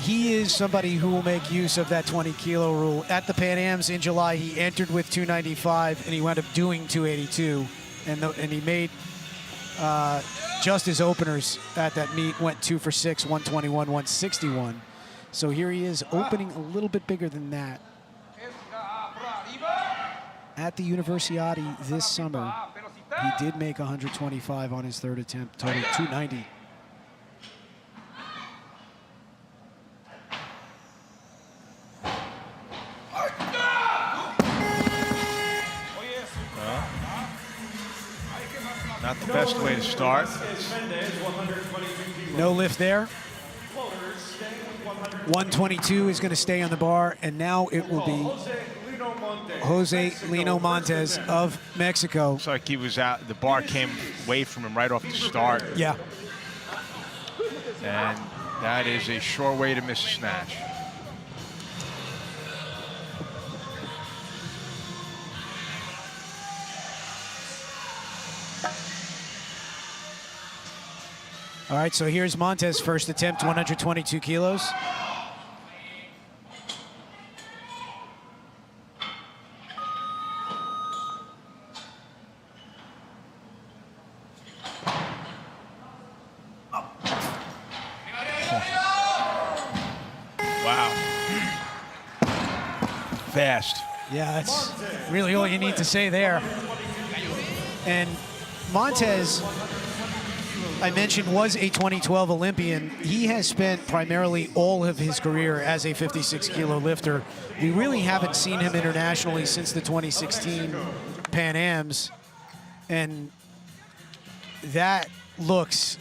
he is somebody who will make use of that 20-kilo rule. At the Pan Ams in July, he entered with 295, and he wound up doing 282. And he made just his openers at that meet, went 2 for 6, 121, 161. So here he is, opening a little bit bigger than that. At the Universiadi this summer, he did make 125 on his third attempt, total 290. Not the best way to start. No lift there. 122 is going to stay on the bar, and now it will be Jose Lino Montes of Mexico. Looks like he was out. The bar came away from him right off the start. Yeah. And that is a sure way to miss a snatch. All right, so here's Montes' first attempt, 122 kilos. Wow. Fast. Yeah, that's really all you need to say there. And Montes, I mentioned, was a 2012 Olympian. He has spent primarily all of his career as a 56-kilo lifter. We really haven't seen him internationally since the 2016 Pan Ams. And that looks,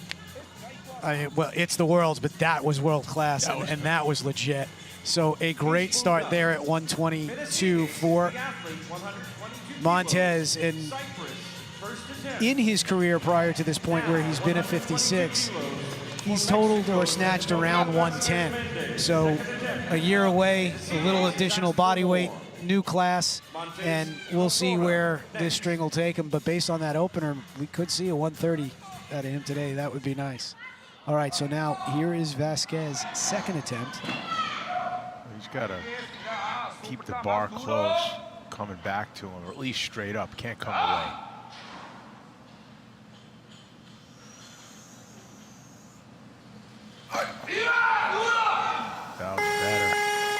well, it's the world's, but that was world class, and that was legit. So a great start there at 122 for Montes. And in his career prior to this point, where he's been at 56, he's totaled or snatched around 110. So a year away, a little additional body weight, new class, and we'll see where this string will take him. But based on that opener, we could see a 130 out of him today. That would be nice. All right, so now here is Vasquez's second attempt. He's got to keep the bar close, coming back to him, or at least straight up. Can't come away. That was better.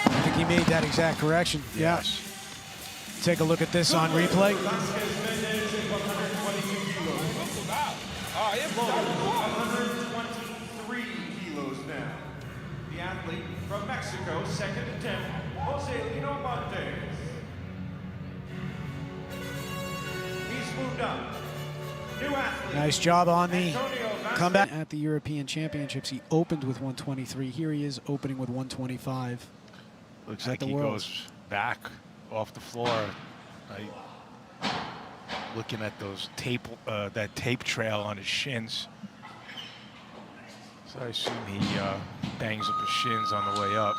I think he made that exact correction. Yes. Yeah. Take a look at this on replay. 123 kilos now. The athlete from Mexico, second attempt, Jose Lino Montes. He's moved up. New athlete. Nice job on the comeback. At the European Championships, he opened with 123. Here he is opening with 125. Looks like he goes back off the floor. Looking at those that tape trail on his shins. So I assume he bangs up his shins on the way up.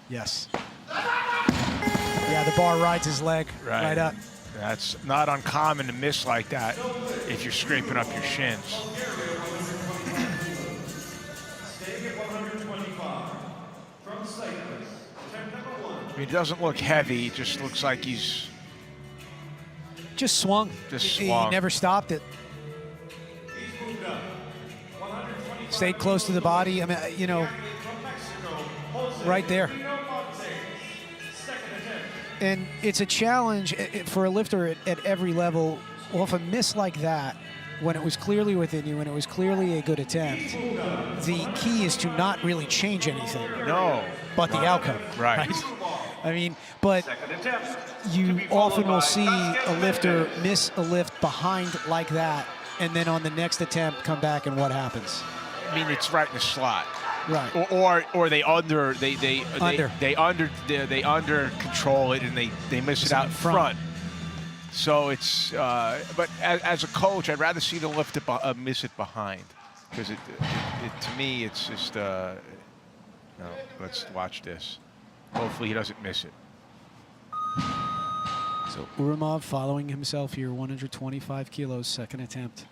Yes. Yeah, the bar rides his leg right up. That's not uncommon to miss like that if you're scraping up your shins. I mean, he doesn't look heavy. He just looks like he's just swung. He never stopped it. Stayed close to the body. I mean, you know, right there. And it's a challenge for a lifter at every level. Off a miss like that, when it was clearly within you and it was clearly a good attempt, the key is to not really change anything. No. But the outcome. Right. I mean, but you often will see a lifter miss a lift behind like that, and then on the next attempt come back, and what happens? I mean, it's right in the slot. Right. Or they under control it and they miss it out front. So it's but as a coach, I'd rather see the lift miss it behind, because it to me it's just no. Let's watch this. Hopefully he doesn't miss it. So Urumov following himself here, 125 kilos, second attempt.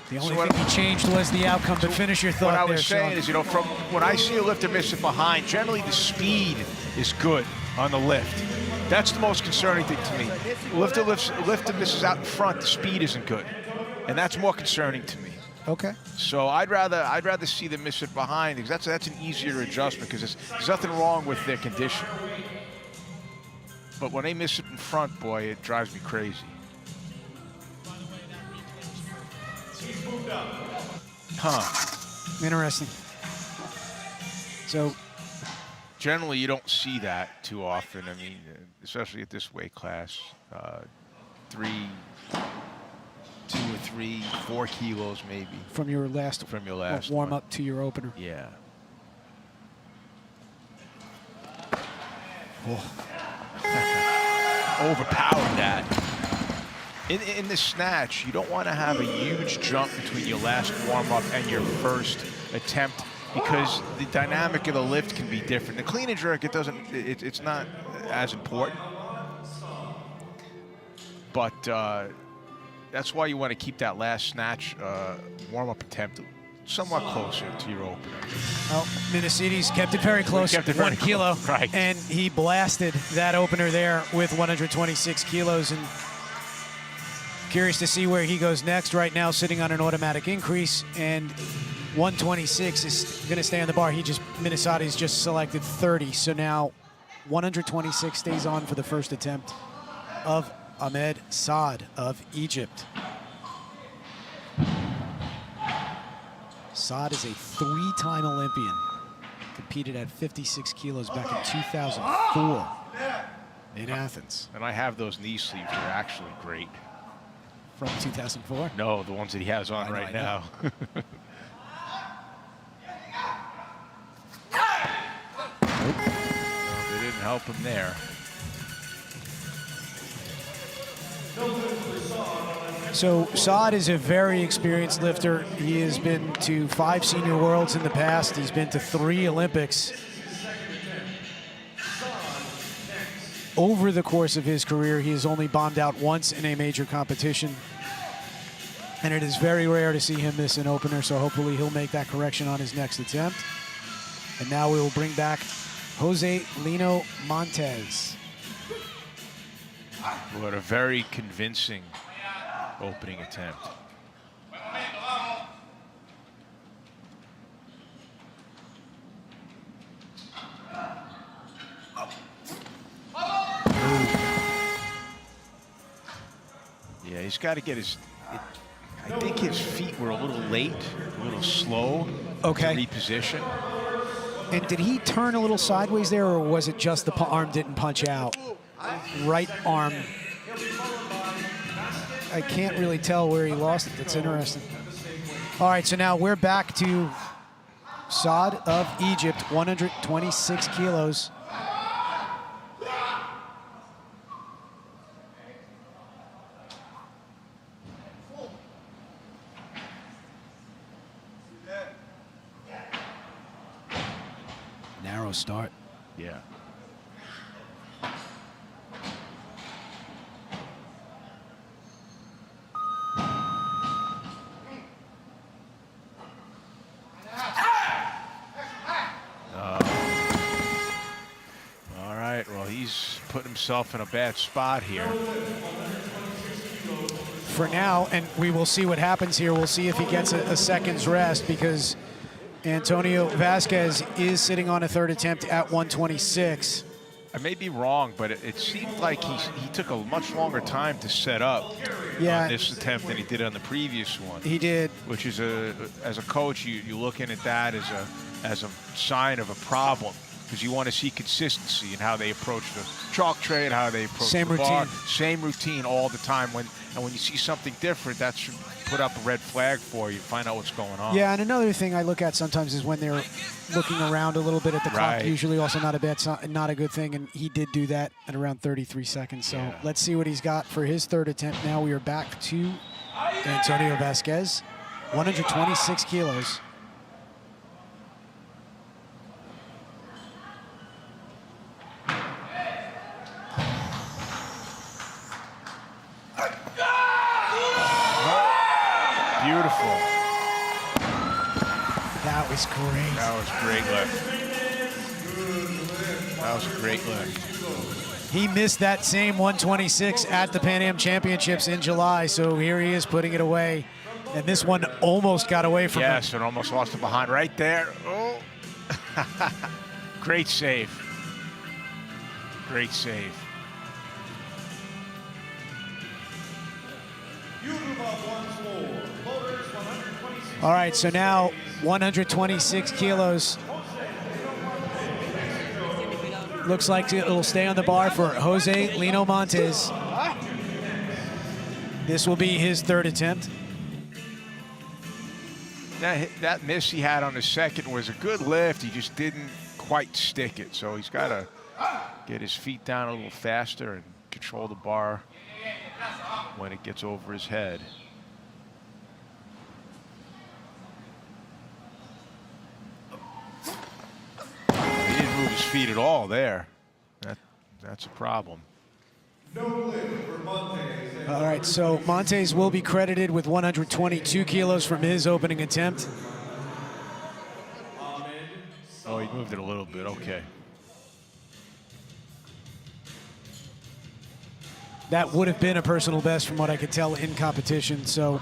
The only thing he changed was the outcome, but finish your thought What I there, was saying Sean. is, from when I see a lifter miss it behind, generally the speed is good on the lift. That's the most concerning thing to me. Lifter misses out in front, the speed isn't good, and that's more concerning to me. Okay. So I'd rather see them miss it behind, because that's an easier adjustment, because there's nothing wrong with their condition. But when they miss it in front, boy, it drives me crazy. Huh. Interesting. So generally, you don't see that too often. I mean, especially at this weight class, 2 or 3, 4 kilos maybe. From your last warm up to your opener. Yeah. Oh. Overpowered that. In the snatch, you don't want to have a huge jump between your last warm-up and your first attempt, because the dynamic of the lift can be different. The clean and jerk, it's not as important. But that's why you want to keep that last snatch warm-up attempt somewhat closer to your opener. Well, Minicides kept it very close, kept it very 1 kilo, close, right. And he blasted that opener there with 126 kilos. And curious to see where he goes next. Right now, sitting on an automatic increase, and 126 is going to stay on the bar. Minicides just selected 30, so now 126 stays on for the first attempt of Ahmed Saad of Egypt. Saad is a 3-time Olympian. Competed at 56 kilos back in 2004 in Athens. And I have those knee sleeves. They're actually great. From 2004? No, the ones that he has on right now. They didn't help him there. So Saad is a very experienced lifter. He has been to 5 senior worlds in the past. He's been to 3 Olympics. Over the course of his career, he has only bombed out once in a major competition. And it is very rare to see him miss an opener, so hopefully he'll make that correction on his next attempt. And now we will bring back Jose Lino Montes. What a very convincing opening attempt. Yeah, he's got to get his... I think his feet were a little late, a little slow to reposition. And did he turn a little sideways there, or was it just the arm didn't punch out? Right arm. I can't really tell where he lost it. That's interesting. All right, so now we're back to Saad of Egypt, 126 kilos. Narrow start. Yeah. All right, well, he's put himself in a bad spot here. For now, and we will see what happens here. We'll see if he gets a second's rest, because Antonio Vasquez is sitting on a 3rd attempt at 126. I may be wrong, but it seemed like he took a much longer time to set up on this attempt than he did on the previous one. He did. Which is, as a coach, you're looking at that as a sign of a problem, because you want to see consistency in how they approach the chalk tray and how they approach the bar. Same routine all the time. And when you see something different, that should put up a red flag for you, find out what's going on. Yeah, and another thing I look at sometimes is when they're looking around a little bit at the clock. Usually also not a good thing, and he did do that at around 33 seconds. So let's see what he's got for his 3rd attempt. Now we are back to Antonio Vasquez, 126 kilos. Beautiful. That was great. That was a great lift. That was a great lift. He missed that same 126 at the Pan Am Championships in July, so here he is putting it away. And this one almost got away from him. Yes, and almost lost it behind right there. Oh. Great save. Great save. All right, so now 126 kilos. Looks like it'll stay on the bar for Jose Lino Montes. This will be his third attempt. That miss he had on the second was a good lift. He just didn't quite stick it. So he's got to get his feet down a little faster and control the bar when it gets over his head. He didn't move his feet at all there. That's a problem. All right, so Montes will be credited with 122 kilos from his opening attempt. Oh, he moved it a little bit. Okay. That would have been a personal best from what I could tell in competition. So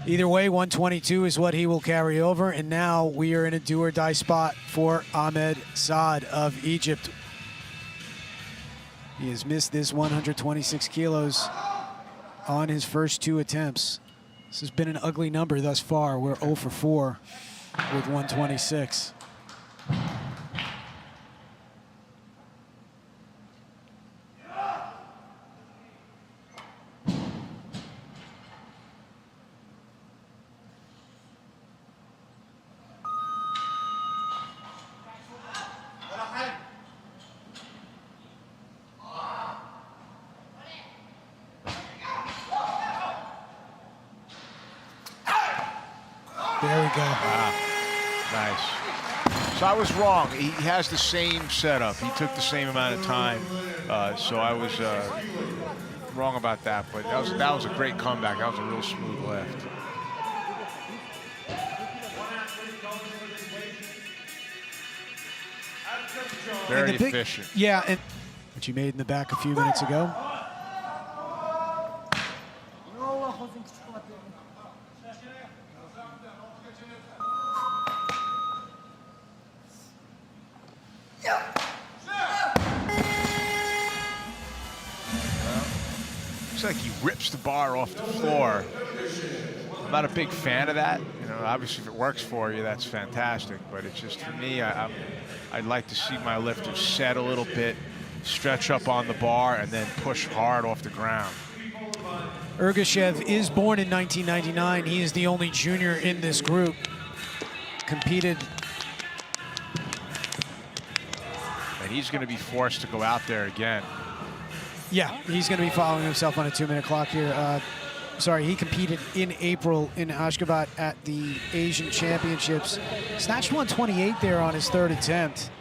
either way, 122 is what he will carry over. And now we are in a do or die spot for Ahmed Saad of Egypt. He has missed this 126 kilos on his first two attempts. This has been an ugly number thus far. We're 0 for 4 with 126. There we go. Wow. Nice. So I was wrong. He has the same setup. He took the same amount of time. So I was wrong about that. But that was a great comeback. That was a real smooth lift. Very efficient. Yeah, and what you made in the back a few minutes ago. Looks like he rips the bar off the floor. I'm not a big fan of that. You know, obviously if it works for you, that's fantastic. But it's just for me, I'd like to see my lifters set a little bit, stretch up on the bar, and then push hard off the ground. Ergashev is born in 1999. He is the only junior in this group. Competed. And he's going to be forced to go out there again. Yeah, he's going to be following himself on a 2-minute clock here. Sorry, he competed in April in Ashgabat at the Asian Championships. Snatched 128 there on his third attempt.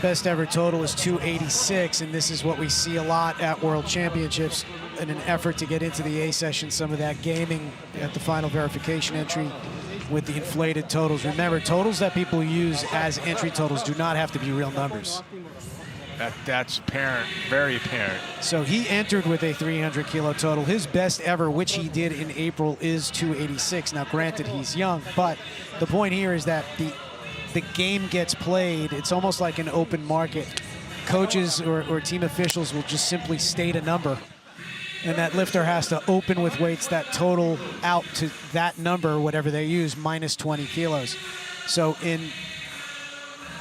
Best ever total is 286, and this is what we see a lot at World Championships in an effort to get into the A session, some of that gaming at the final verification entry with the inflated totals. Remember, totals that people use as entry totals do not have to be real numbers. That's apparent, very apparent. So he entered with a 300 kilo total. His best ever, which he did in April, is 286. Now, granted, he's young, but the point here is that the game gets played. It's almost like an open market. Coaches or team officials will just simply state a number, and that lifter has to open with weights that total out to that number, whatever they use, minus 20 kilos. So in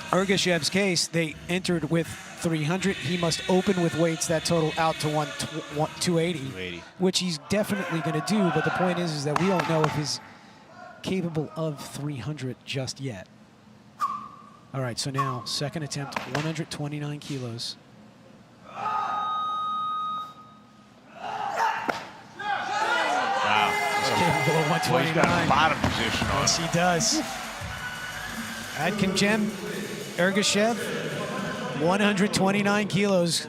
Ergashev's case, they entered with 300. He must open with weights that total out to 280, which he's definitely going to do. But the point is that we don't know if he's capable of 300 just yet. All right, so now second attempt, 129 kilos. Wow. He's capable of 129. Well, he's got a bottom position on. Yes, he does. Adkimjem Ergashev, 129 kilos.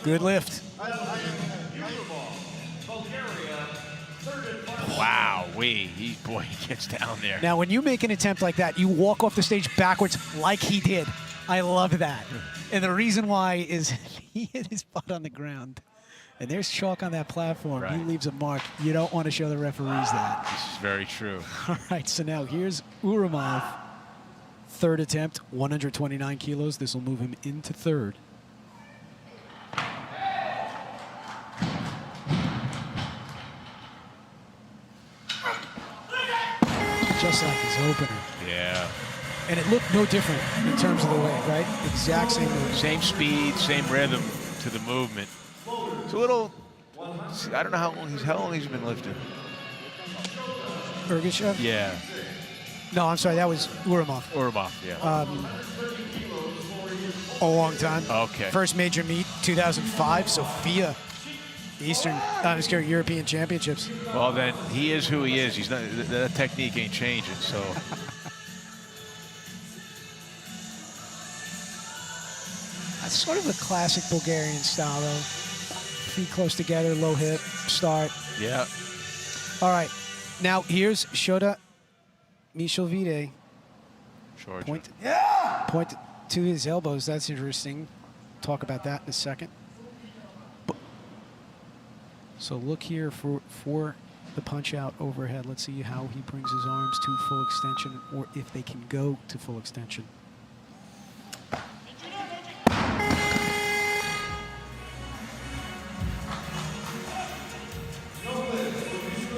Good lift. Wow, boy, he gets down there. Now, when you make an attempt like that, you walk off the stage backwards like he did. I love that. And the reason why is he hit his butt on the ground. And there's chalk on that platform. Right. He leaves a mark. You don't want to show the referees that. This is very true. All right, so now here's Uramov. Third attempt, 129 kilos. This will move him into third. Just like his opener. Yeah. And it looked no different in terms of the weight, right? Exact same move. Same speed, same rhythm to the movement. It's a little, I don't know how long he's been lifting. Ergashev? Yeah. No, I'm sorry, that was Uramov. Uramov, yeah. A long time. Okay. First major meet, 2005, Sofia. European Championships. Well, then he is who he is. He's not. That technique ain't changing. So. That's sort of a classic Bulgarian style, though. Feet close together, low hip, start. Yeah. All right. Now here's Shota Michelvide. Point to his elbows. That's interesting. Talk about that in a second. So look here for the punch out overhead. Let's see how he brings his arms to full extension, or if they can go to full extension.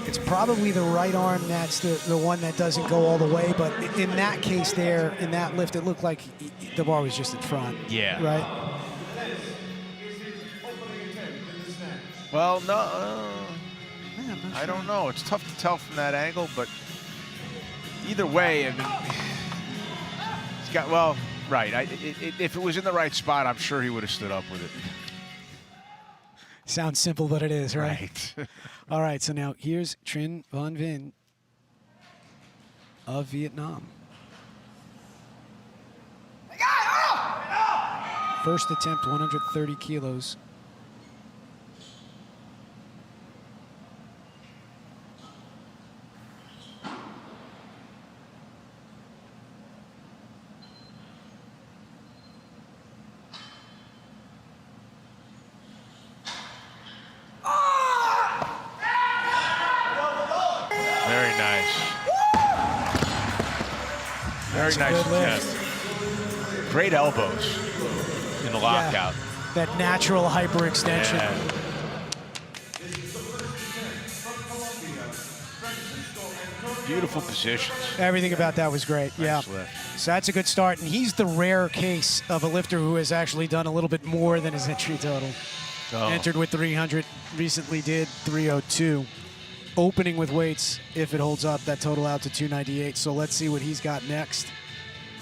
It's probably the right arm that's the one that doesn't go all the way, but in that case there, in that lift, it looked like the bar was just in front. Yeah. Right? Well, no, I don't know. It's tough to tell from that angle, but either way, I mean, he's got, well, right. If it was in the right spot, I'm sure he would have stood up with it. Sounds simple, but it is, right? Right. All right, so now here's Trinh Van Vinh of Vietnam. First attempt, 130 kilos. Very nice. Very nice attempt. Great elbows in the lockout. Yeah, that natural hyperextension. Yeah. Beautiful positions. Everything about that was great. Nice Yeah. lift. So that's a good start. And he's the rare case of a lifter who has actually done a little bit more than his entry total. Oh. Entered with 300, recently did 302. Opening with weights, if it holds up, that total out to 298. So let's see what he's got next.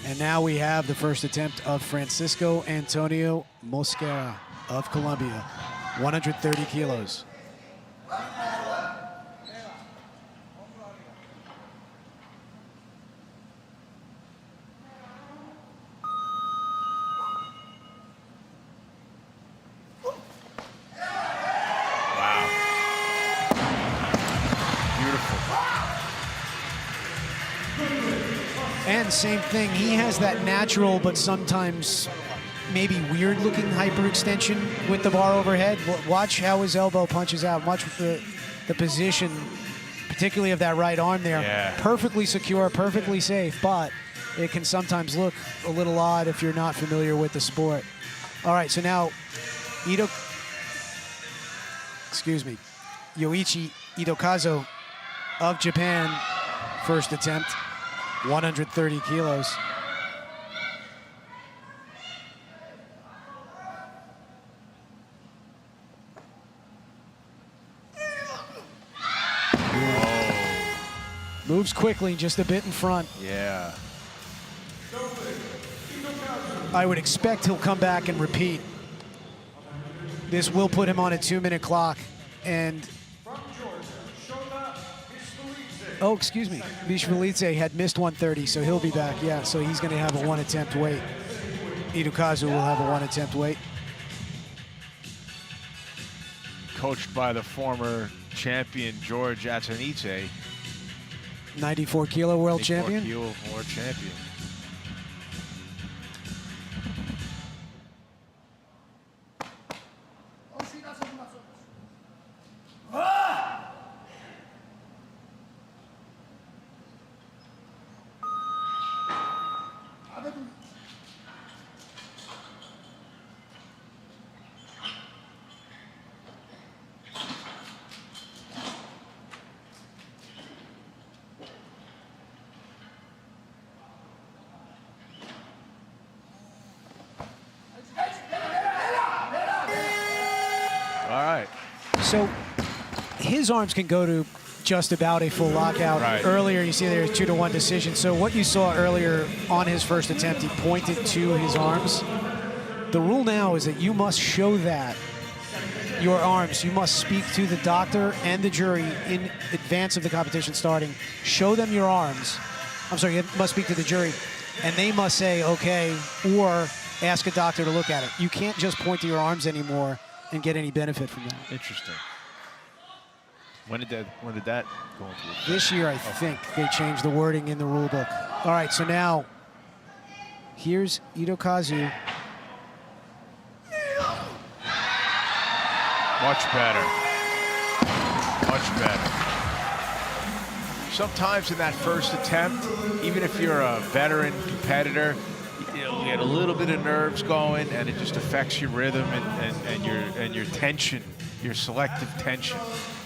And now we have the first attempt of Francisco Antonio Mosquera of Colombia, 130 kilos. And same thing, he has that natural but sometimes maybe weird looking hyperextension with the bar overhead. Watch how his elbow punches out. Watch the position, particularly of that right arm there. Yeah. Perfectly secure, perfectly safe, but it can sometimes look a little odd if you're not familiar with the sport. All right, so now Yoichi Itokazu of Japan, first attempt. 130 kilos. Moves quickly, just a bit in front. Yeah. I would expect he'll come back and repeat. This will put him on a 2-minute clock. And oh, excuse me. Michelvide had missed 130, so he'll be back. Yeah, so he's going to have a one-attempt weight. Itokazu will have a one-attempt weight. coached by the former champion George Atsanidze. 94 kilo world 94 champion. kilo world champion. All right. So his arms can go to just about a full lockout. Right. Earlier, you see there was 2-1 decision. So what you saw earlier on his first attempt, he pointed to his arms. The rule now is that you must show that your arms. You must speak to the doctor and the jury in advance of the competition starting. Show them your arms. I'm sorry, you must speak to the jury, and they must say, okay, or ask a doctor to look at it. You can't just point to your arms anymore and get any benefit from that. Interesting. When did that go into effect? This year, I think they changed the wording in the rule book. All right, so now here's Itokazu. Much better. Much better. Sometimes in that first attempt, even if you're a veteran competitor, you get a little bit of nerves going, and it just affects your rhythm and your tension, your selective tension.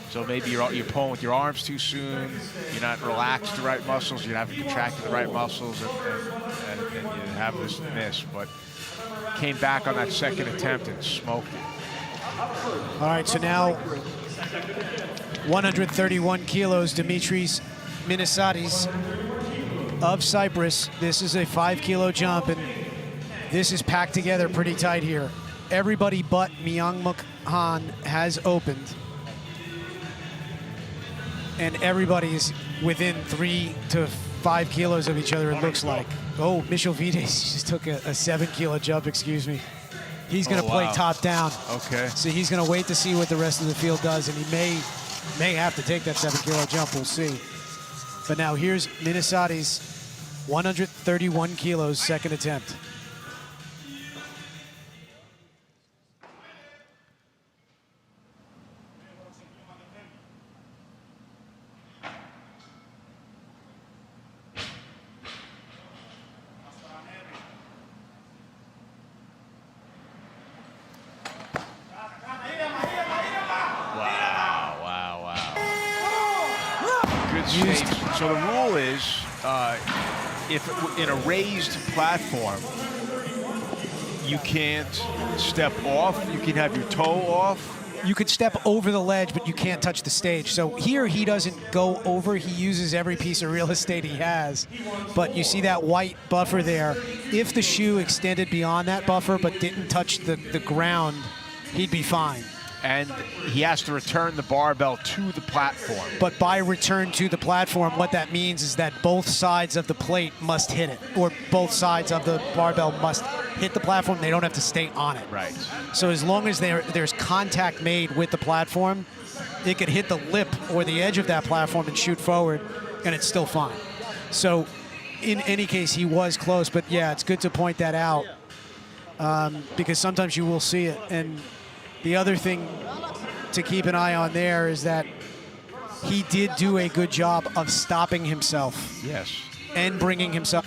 So maybe you're pulling with your arms too soon. You're not relaxed the right muscles. You haven't contracted the right muscles, and you have this miss. But came back on that second attempt and smoked it. All right, so now 131 kilos, Dimitris Minasadis of Cyprus. This is a 5-kilo jump, and this is packed together pretty tight here. Everybody but Myung-Muk Han has opened, and everybody's within 3 to 5 kilos of each other, it looks like. Oh, Michel Vides just took a 7-kilo jump, excuse me. He's going to play top down. Okay. So he's going to wait to see what the rest of the field does, and he may have to take that 7-kilo jump. We'll see. But now here's Minasadis, 131 kilos, second attempt. So the rule is, if in a raised platform, you can't step off. You can have your toe off. You could step over the ledge, but you can't touch the stage. So here he doesn't go over. He uses every piece of real estate he has. But you see that white buffer there. If the shoe extended beyond that buffer but didn't touch the ground, he'd be fine. And he has to return the barbell to the platform. But by return to the platform, what that means is that both sides of the plate must hit it, or both sides of the barbell must hit the platform. They don't have to stay on it. Right. So as long as there's contact made with the platform, it could hit the lip or the edge of that platform and shoot forward, and it's still fine. So in any case, he was close. But yeah, it's good to point that out because sometimes you will see it. And the other thing to keep an eye on there is that he did do a good job of stopping himself. Yes. And bringing himself.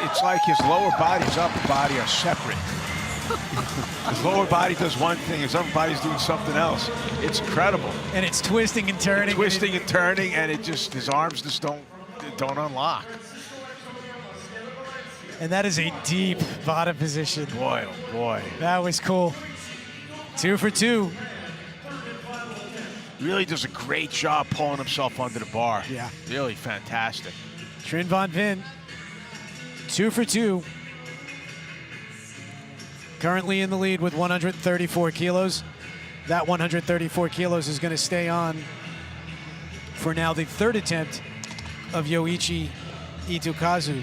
It's like his lower body, his upper body are separate. His lower body does one thing, his upper body's doing something else. It's incredible. And it's twisting and turning. Twisting and turning, and his arms just don't unlock. And that is a deep bottom position. Boy, oh boy. That was cool. 2 for 2. Really does a great job pulling himself under the bar. Yeah. Really fantastic. Trin Van Vin, 2 for 2. Currently in the lead with 134 kilos. That 134 kilos is going to stay on for now the third attempt of Yoichi Itokazu.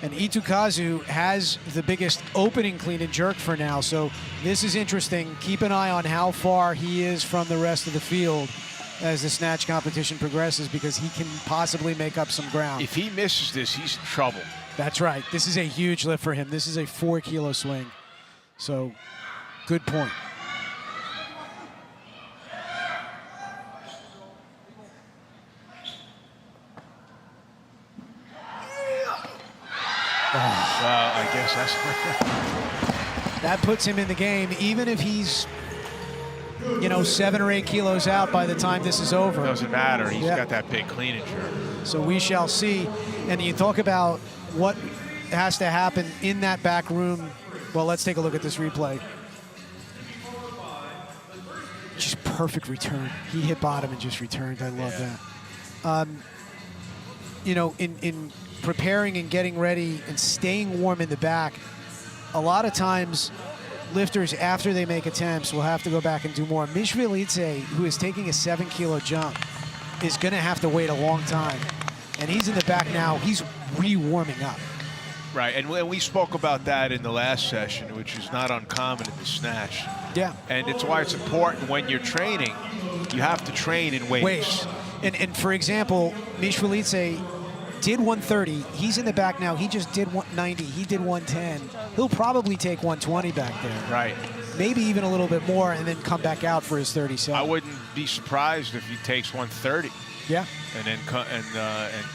And Itokazu has the biggest opening clean and jerk for now, so this is interesting. Keep an eye on how far he is from the rest of the field as the snatch competition progresses, because he can possibly make up some ground. If he misses this, he's in trouble. That's right. This is a huge lift for him. This is a 4-kilo swing. So, good point. Well, I guess that's... That puts him in the game, even if he's, 7 or 8 kilos out by the time this is over. Doesn't matter. He's got that big clean and jerk. So we shall see. And you talk about what has to happen in that back room. Well, let's take a look at this replay. Just perfect return. He hit bottom and just returned. I love that. In preparing and getting ready and staying warm in the back, a lot of times lifters, after they make attempts, will have to go back and do more. Mishvilidze, who is taking a 7-kilo jump, is going to have to wait a long time. And he's in the back now. He's re-warming up. Right, and we spoke about that in the last session, which is not uncommon in the snatch. Yeah. And it's why it's important when you're training, you have to train in weights. And for example, Mishvilidze did 130. He's in the back now. He just did 190. He did 110. He'll probably take 120 back there. Right. Maybe even a little bit more, and then come back out for his 37. I wouldn't be surprised if he takes 130. Yeah. And then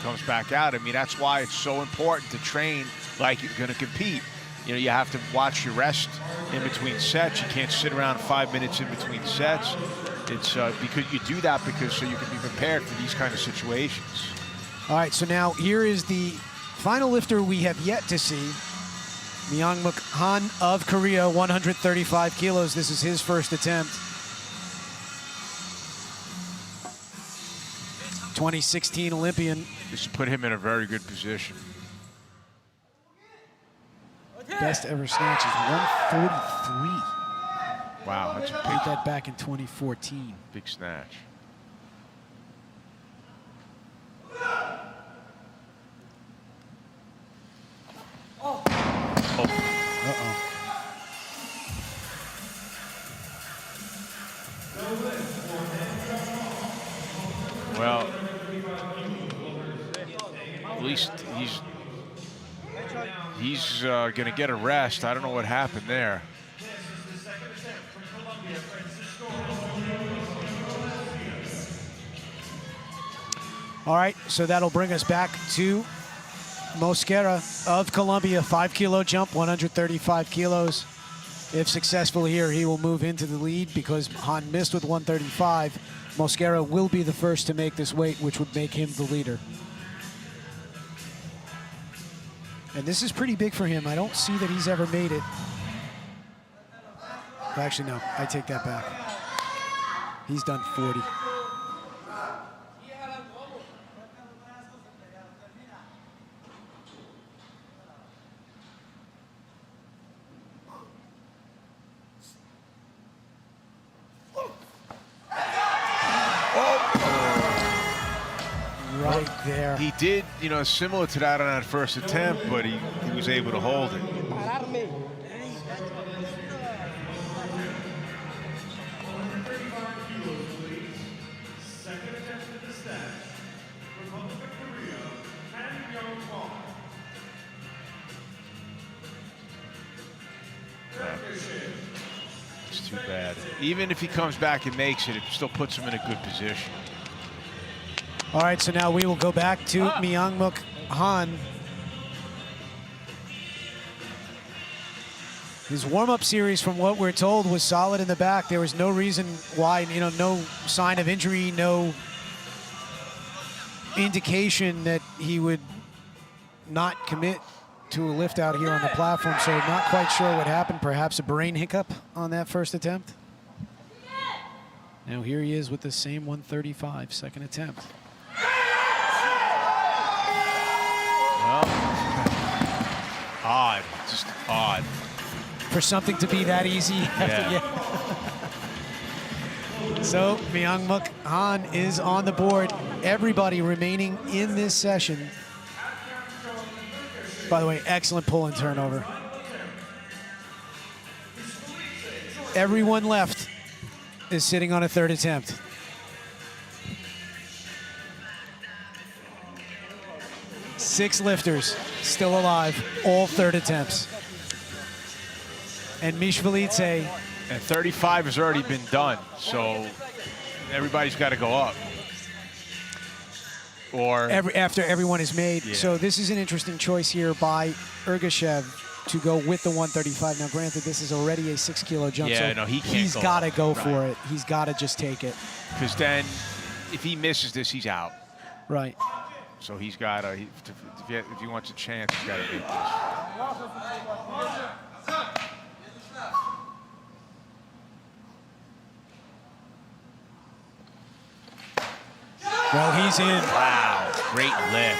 comes back out. I mean, that's why it's so important to train like you're going to compete. You have to watch your rest in between sets. You can't sit around 5 minutes in between sets. It's because you do that so you can be prepared for these kind of situations. All right, so now here is the final lifter we have yet to see. Myungmook Han of Korea, 135 kilos. This is his first attempt. 2016 Olympian. This put him in a very good position. Best ever snatch is 143. Wow, that's a Beat big, that back in 2014. big snatch. Uh-oh. Well, at least he's going to get a rest. I don't know what happened there. All right, so that'll bring us back to Mosquera of Colombia, 5-kilo jump, 135 kilos. If successful here, he will move into the lead because Han missed with 135. Mosquera will be the first to make this weight, which would make him the leader. And this is pretty big for him. I don't see that he's ever made it. Actually, no, I take that back. He's done 40. Right there. He did, similar to that on that first attempt, but he was able to hold it. It's too bad. Even if he comes back and makes it, it still puts him in a good position. All right, so now we will go back to Myungmook Han. His warm-up series, from what we're told, was solid in the back. There was no reason why, no sign of injury, no indication that he would not commit to a lift out here on the platform. So not quite sure what happened. Perhaps a brain hiccup on that first attempt. Now here he is with the same 135, second attempt. Well, odd, just odd. For something to be that easy. Yeah. So Myungmook Han is on the board. Everybody remaining in this session. By the way, excellent pull and turnover. Everyone left is sitting on a third attempt. Six lifters still alive, all third attempts. And Mishvalitse. And 35 has already been done, so everybody's got to go up. Or After everyone is made. Yeah. So this is an interesting choice here by Ergashev to go with the 135. Now, granted, this is already a 6 kilo jump. Yeah, so no, he can't he's go got to up. go Right. for it. He's got to just take it. because then, if he misses this, he's out. Right. So he's got to. If he wants a chance, he's got to make this. Well, he's in. Wow, great lift.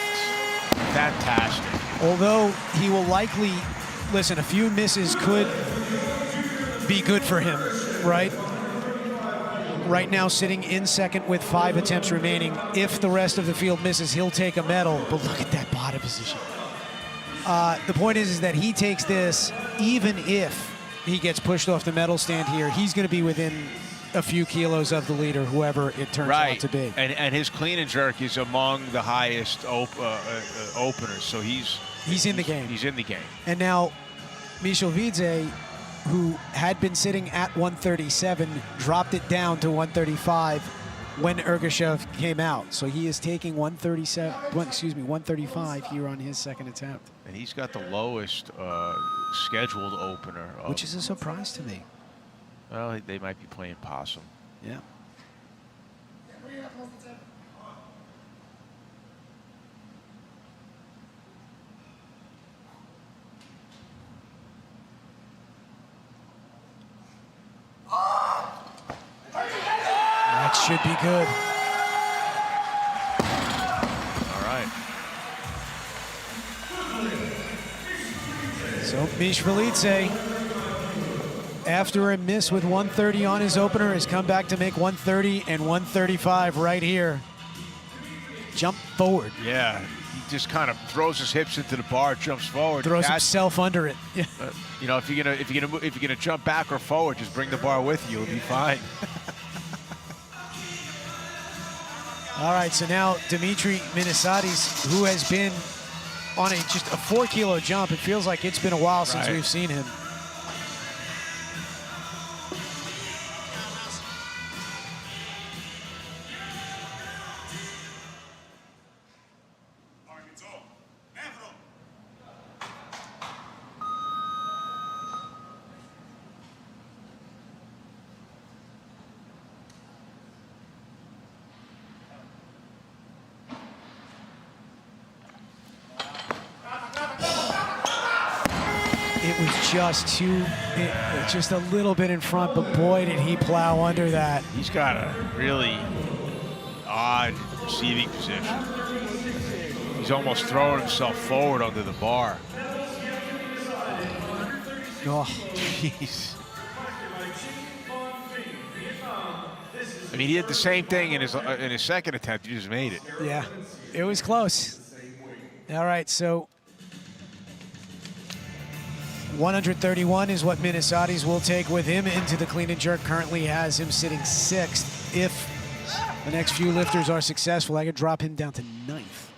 Fantastic. Although he will likely, listen, a few misses could be good for him, right? Right now sitting in second with 5 attempts remaining. If the rest of the field misses, he'll take a medal. But look at that bottom position. The point is that he takes this, even if he gets pushed off the medal stand here, he's going to be within a few kilos of the leader, whoever it turns out to be. And his clean and jerk is among the highest openers, so he's in the game. He's in the game. And now, Mishvalitse, who had been sitting at 137, dropped it down to 135 when Ergashev came out. So he is taking 135 here on his second attempt. And he's got the lowest scheduled opener. Which is a surprise to me. Well, they might be playing possum. Yeah. That should be good. All right. So Mishvalitse, after a miss with 130 on his opener, has come back to make 130 and 135 right here. Jump forward. Yeah, he just kind of throws his hips into the bar, jumps forward. Throws himself under it. Yeah. You know, if you're gonna jump back or forward, just bring the bar with you. You'll be fine. All right, so now Dimitri Minisatis, who has been on just a 4 kilo jump. It feels like it's been a while since we've seen him. It was just a little bit in front, but boy, did he plow under that. He's got a really odd receiving position. He's almost throwing himself forward under the bar. Oh, jeez. I mean, he did the same thing in his second attempt. He just made it. Yeah, it was close. All right, so 131 is what Minisatis will take with him into the clean and jerk. Currently has him sitting 6th. If the next few lifters are successful, I could drop him down to 9th.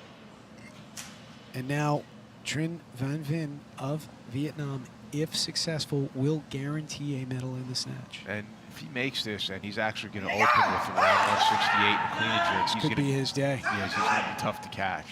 And now Trinh Van Vin of Vietnam, if successful, will guarantee a medal in the snatch. And if he makes this, and he's actually going to open with around 168 in the clean and jerks, This could be his day. Yeah, he's going to be tough to catch.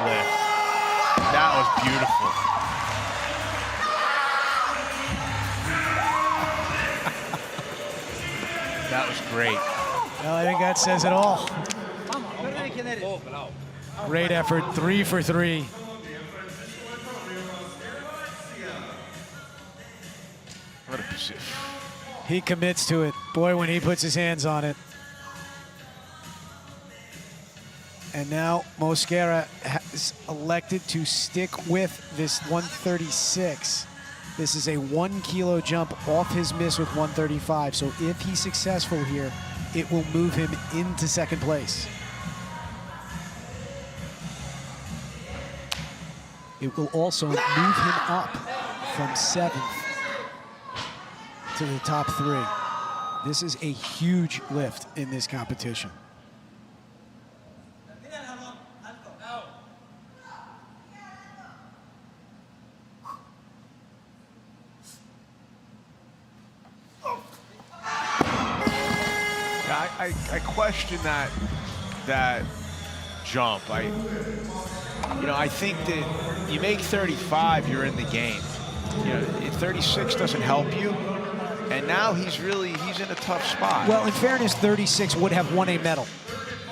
lift. That was beautiful. That was great. Well, I think that says it all. Great effort, 3 for 3. What a position. He commits to it. Boy, when he puts his hands on it. And now Mosquera has elected to stick with this 136. This is a 1 kilo jump off his miss with 135. So if he's successful here, it will move him into second place. It will also move him up from 7th to the top 3. This is a huge lift in this competition. I question that jump. I think that you make 35, you're in the game. 36 doesn't help you, and now he's in a tough spot. Well, in fairness, 36 would have won a medal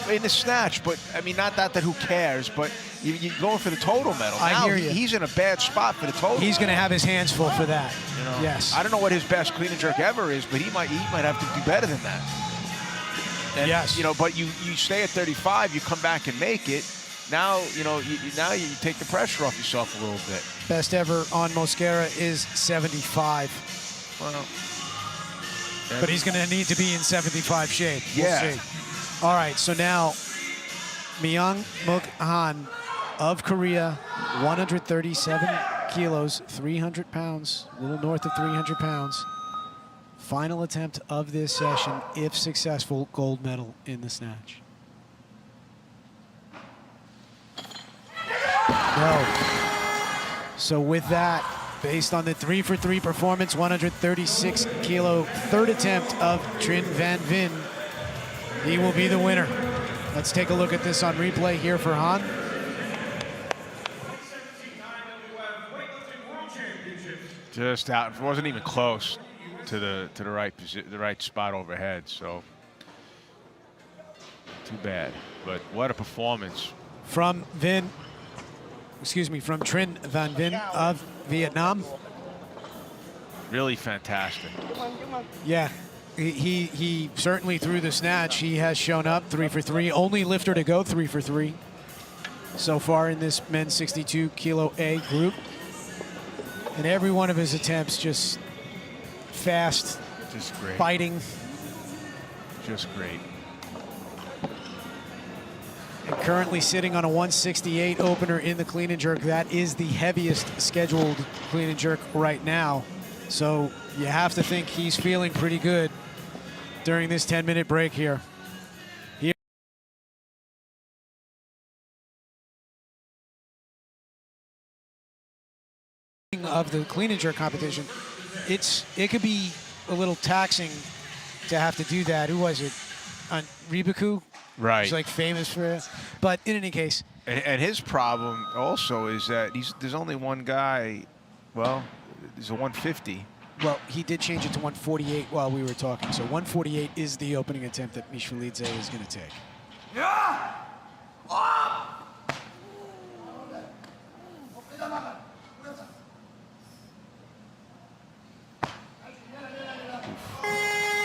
in the snatch, but I mean, not that who cares, but you're going for the total medal. I now hear you. He's in a bad spot for the total. He's going to have his hands full for that. Yes. I don't know what his best clean and jerk ever is, but he might have to do better than that. And, yes. But you stay at 35, you come back and make it. Now, now you take the pressure off yourself a little bit. Best ever on Mosquera is 75. Well, but he's going to need to be in 75 shape. Yeah. We'll see. All right, so now Myung Mook Han of Korea, 137 kilos, 300 pounds, a little north of 300 pounds. Final attempt of this session, if successful, gold medal in the snatch. No. So with that, based on the 3 for 3 performance, 136 kilo third attempt of Trinh Van Vin, he will be the winner. Let's take a look at this on replay here for Han. Just out. It wasn't even close to the right spot overhead. So too bad. But what a performance from Trinh Van Vin of Vietnam. Really fantastic. Yeah. He certainly through the snatch, he has shown up 3 for 3. Only lifter to go 3 for 3 so far in this men's 62 kilo A group. And every one of his attempts just fast, just great, fighting. Just great. And currently sitting on a 168 opener in the clean and jerk. That is the heaviest scheduled clean and jerk right now. So you have to think he's feeling pretty good during this 10-minute break here. Of the clean and jerk competition, it could be a little taxing to have to do that. Who was it? On Ribaku? Right. He's like famous for it. But in any case. And his problem also is that there's only one guy, well, there's a 150. Well, he did change it to 148 while we were talking. So 148 is the opening attempt that Mishvalidze is going to take. Yeah!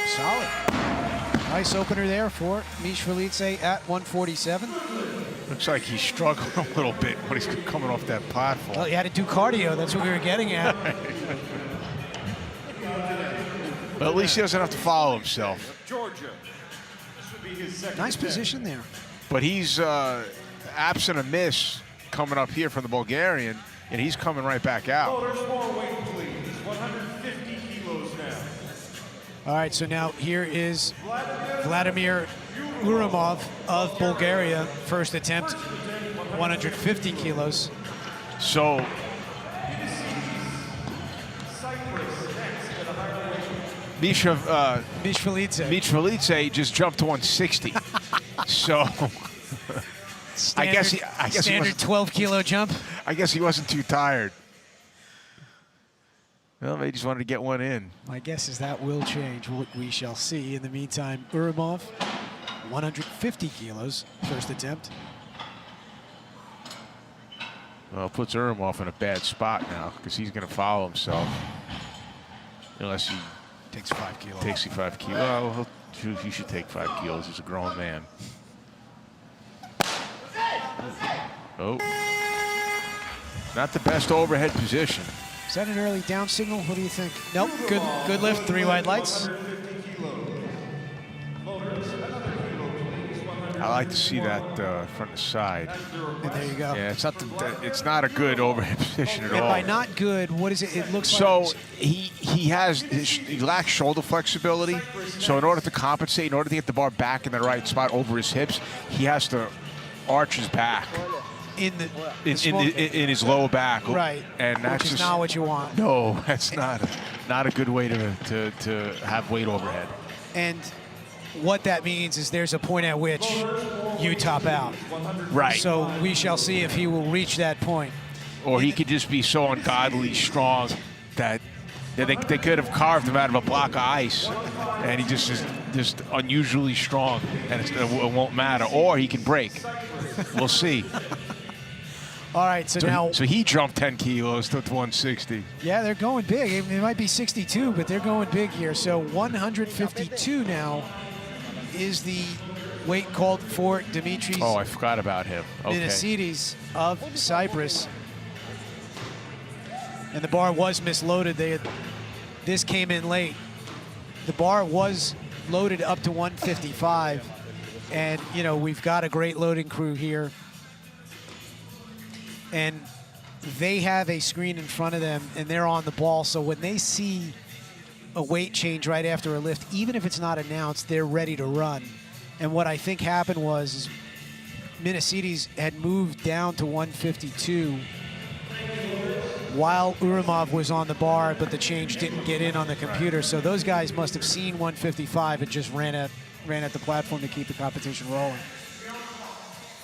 Solid. Nice opener there for Mishvalidze at 147. Looks like he's struggling a little bit when he's coming off that platform. Well, he had to do cardio. That's what we were getting at. But at least he doesn't have to follow himself. Georgia. Nice position there. But he's absent a miss coming up here from the Bulgarian, and he's coming right back out. Voters for weight, please. 150 kilos now. All right, so now here is Vladimir Urumov of Bulgaria. First attempt, 150 kilos. So Mishvalidze just jumped to 160. So Standard 12-kilo jump. I guess he wasn't too tired. Well, maybe he just wanted to get one in. My guess is that will change. We shall see. In the meantime, Uramov, 150 kilos, first attempt. Well, it puts Uramov in a bad spot now because he's going to follow himself. Unless he takes 5 kilos. Takes 5 kilos. Well, he should take 5 kilos. He's a grown man. Oh. Not the best overhead position. Is that an early down signal? What do you think? Nope. Good lift. 3 wide lights. I like to see that from the side. And there you go. Yeah, it's not a good overhead position at all. And by not good, what is it? It looks so like. he lacks shoulder flexibility. So in order to compensate, in order to get the bar back in the right spot over his hips, he has to arch his back. In his lower back, right? And that's which is not what you want. No, that's not a good way to have weight overhead. And what that means is there's a point at which you top out. Right. So we shall see if he will reach that point. Or he could just be so ungodly strong that they could have carved him out of a block of ice, and he just is just unusually strong, and it won't matter. Or he can break. We'll see. All right, so he jumped 10 kilos to 160. Yeah, they're going big. It might be 62, but they're going big here. So 152 now is the weight called for Dimitris. Oh, I forgot about him. Okay. Minasides of Cyprus. And the bar was misloaded. This came in late. The bar was loaded up to 155. And, you know, we've got a great loading crew here. And they have a screen in front of them, and they're on the ball. So when they see a weight change right after a lift, even if it's not announced, they're ready to run. And what I think happened was Minasides had moved down to 152 while Uramov was on the bar, but the change didn't get in on the computer. So those guys must have seen 155 and just ran at the platform to keep the competition rolling.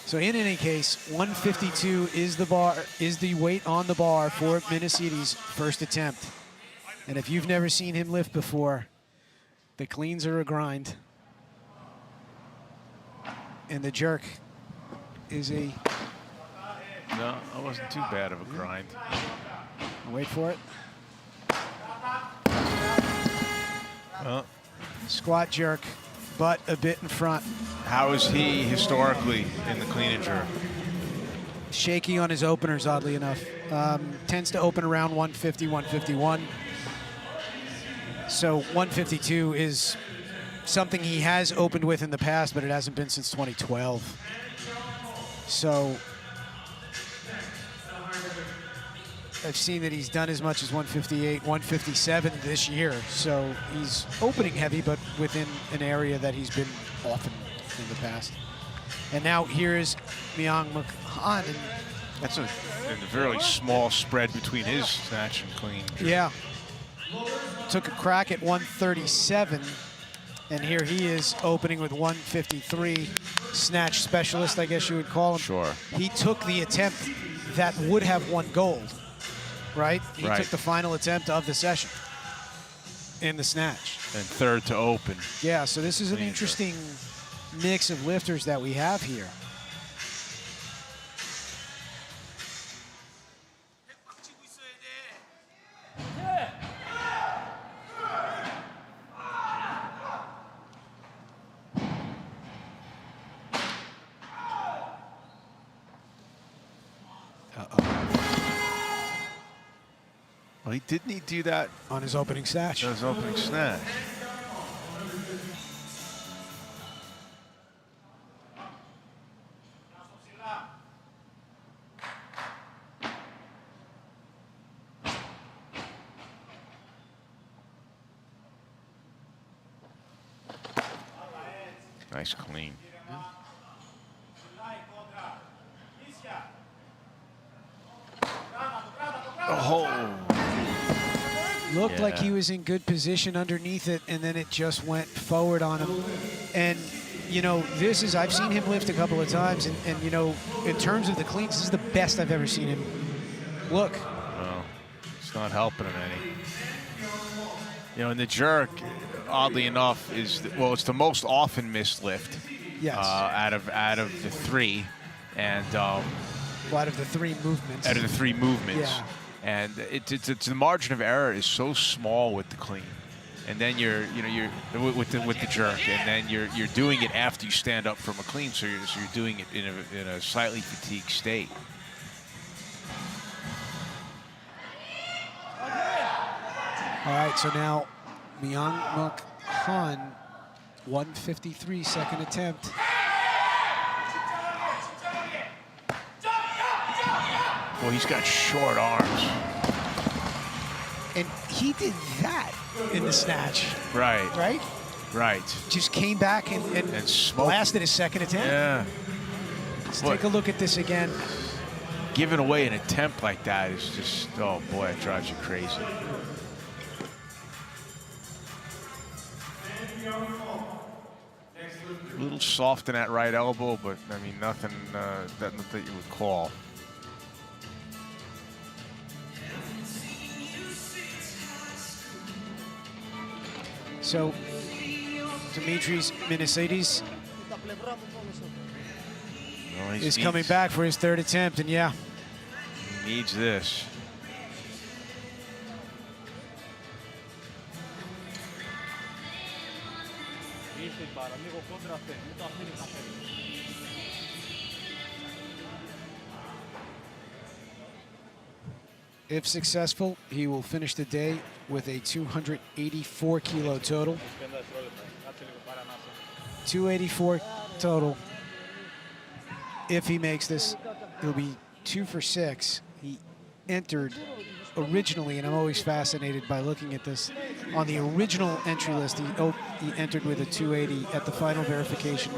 So in any case, 152 is the weight on the bar for Minasides' first attempt. And if you've never seen him lift before, the cleans are a grind. And the jerk is a... No, it wasn't too bad of a grind. Wait for it. Squat jerk, butt a bit in front. How is he historically in the clean and jerk? Shaky on his openers, oddly enough. Tends to open around 150, 151. So 152 is something he has opened with in the past, but it hasn't been since 2012. So I've seen that he's done as much as 158, 157 this year. So he's opening heavy, but within an area that he's been often in the past. And now here's Myung Mukhan. That's a very small spread between his snatch and clean. Yeah. Took a crack at 137, and here he is opening with 153. Snatch specialist, I guess you would call him. Sure. He took the attempt that would have won gold, right? He took the final attempt of the session in the snatch. And third to open. Yeah, so this is an interesting mix of lifters that we have here. Well, didn't he do that on his opening snatch? On his opening snatch. Nice clean. Oh. Looked like he was in good position underneath it, and then it just went forward on him. And you know, I've seen him lift a couple of times, and you know, in terms of the cleans, this is the best I've ever seen him look. Well, it's not helping him any. You know, and the jerk, oddly enough, it's the most often missed lift. Yes. Out of the three, and out of the three movements. Out of the three movements. Yeah. And it's the margin of error is so small with the clean, and then you're with the jerk, and then you're doing it after you stand up from a clean, so you're doing it in a slightly fatigued state. All right, so now Myung-Mook Han, 153, second attempt. Well, he's got short arms. And he did that in the snatch. Right. Right? Right. Just came back and blasted his second attempt. Yeah. Let's take a look at this again. Giving away an attempt like that is just, oh boy, it drives you crazy. A little soft in that right elbow, but I mean, nothing that you would call. So, Dimitris Minisidis is coming back for his third attempt, and yeah. He needs this. If successful, he will finish the day with a 284 kilo total. 284 total. If he makes this, he'll be 2 for 6. He entered originally, and I'm always fascinated by looking at this, on the original entry list, he entered with a 280. At the final verification,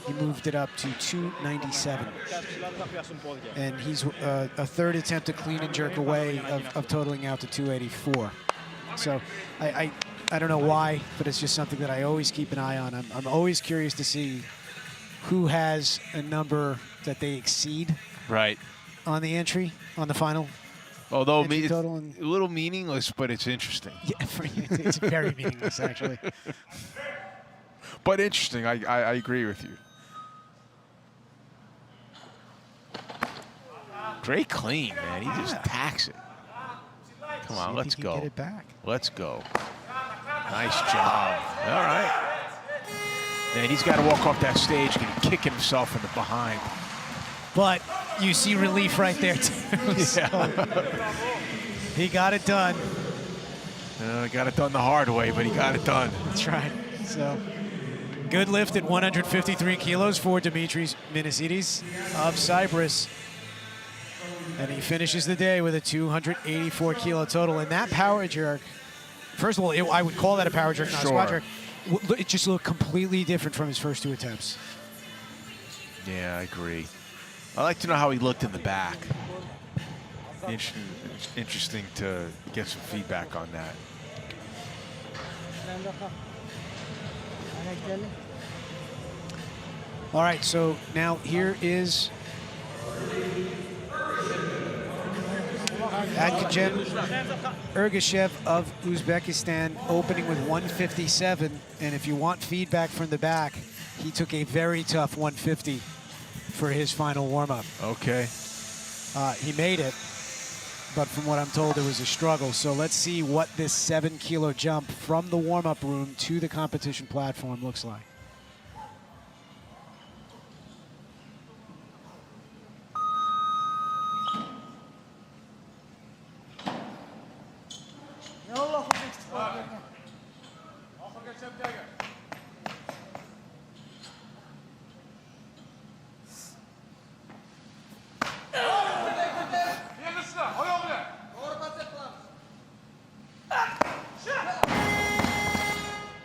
he moved it up to 297. And he's a third attempt to clean and jerk away of totaling out to 284. So I don't know why, but it's just something that I always keep an eye on. I'm always curious to see who has a number that they exceed on the entry, on the final. Although it's a little meaningless, but it's interesting. Yeah, for you, it's very meaningless, actually. But interesting, I agree with you. Great clean, man. He just tacks it. Come on, let's go. Get it back. Let's go. Nice job. All right. Man, he's got to walk off that stage and kicking himself in the behind. But you see relief right there, too. Yeah. He got it done. Got it done the hard way, but he got it done. That's right. So, good lift at 153 kilos for Dimitris Minisidis of Cyprus. And he finishes the day with a 284 kilo total. And that power jerk, first of all, I would call that a power jerk, not a squat jerk. It just looked completely different from his first 2 attempts. Yeah, I agree. I like to know how he looked in the back. Interesting to get some feedback on that. All right, so now here is Adkajem Ergashev of Uzbekistan opening with 157. And if you want feedback from the back, he took a very tough 150 for his final warm-up. Okay. He made it, but from what I'm told, it was a struggle. So let's see what this 7-kilo jump from the warm-up room to the competition platform looks like.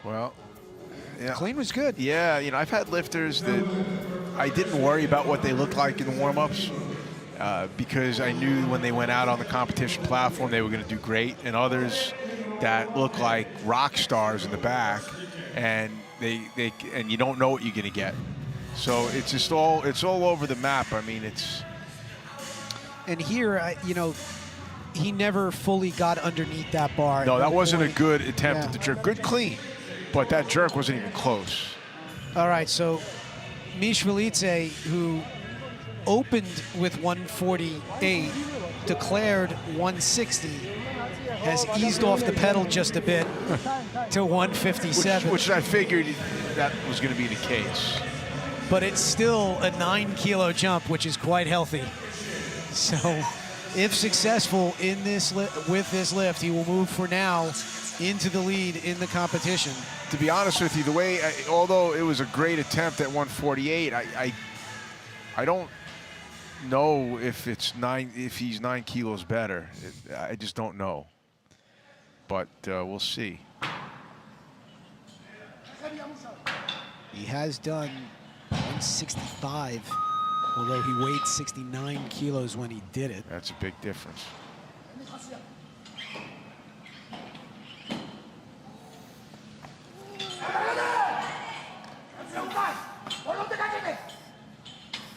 Well, yeah. Clean was good. Yeah, you know, I've had lifters that I didn't worry about what they looked like in the warm-ups because I knew when they went out on the competition platform they were going to do great, and others that look like rock stars in the back, and and you don't know what you're going to get. So it's just all over the map. I mean, it's. And here, you know, he never fully got underneath that bar. No, that wasn't a good attempt Yeah. at the jerk. Good clean, but that jerk wasn't even close. All right, so Mishvilice, who opened with 148, declared 160, has eased off the pedal just a bit to 157. Which I figured that was going to be the case. But it's still a 9-kilo jump, which is quite healthy. So if successful in this with this lift, he will move for now into the lead in the competition. To be honest with you, the way, although it was a great attempt at 148, I don't know if he's 9 kilos better. I just don't know. But we'll see. He has done 165, although he weighed 69 kilos when he did it. That's a big difference.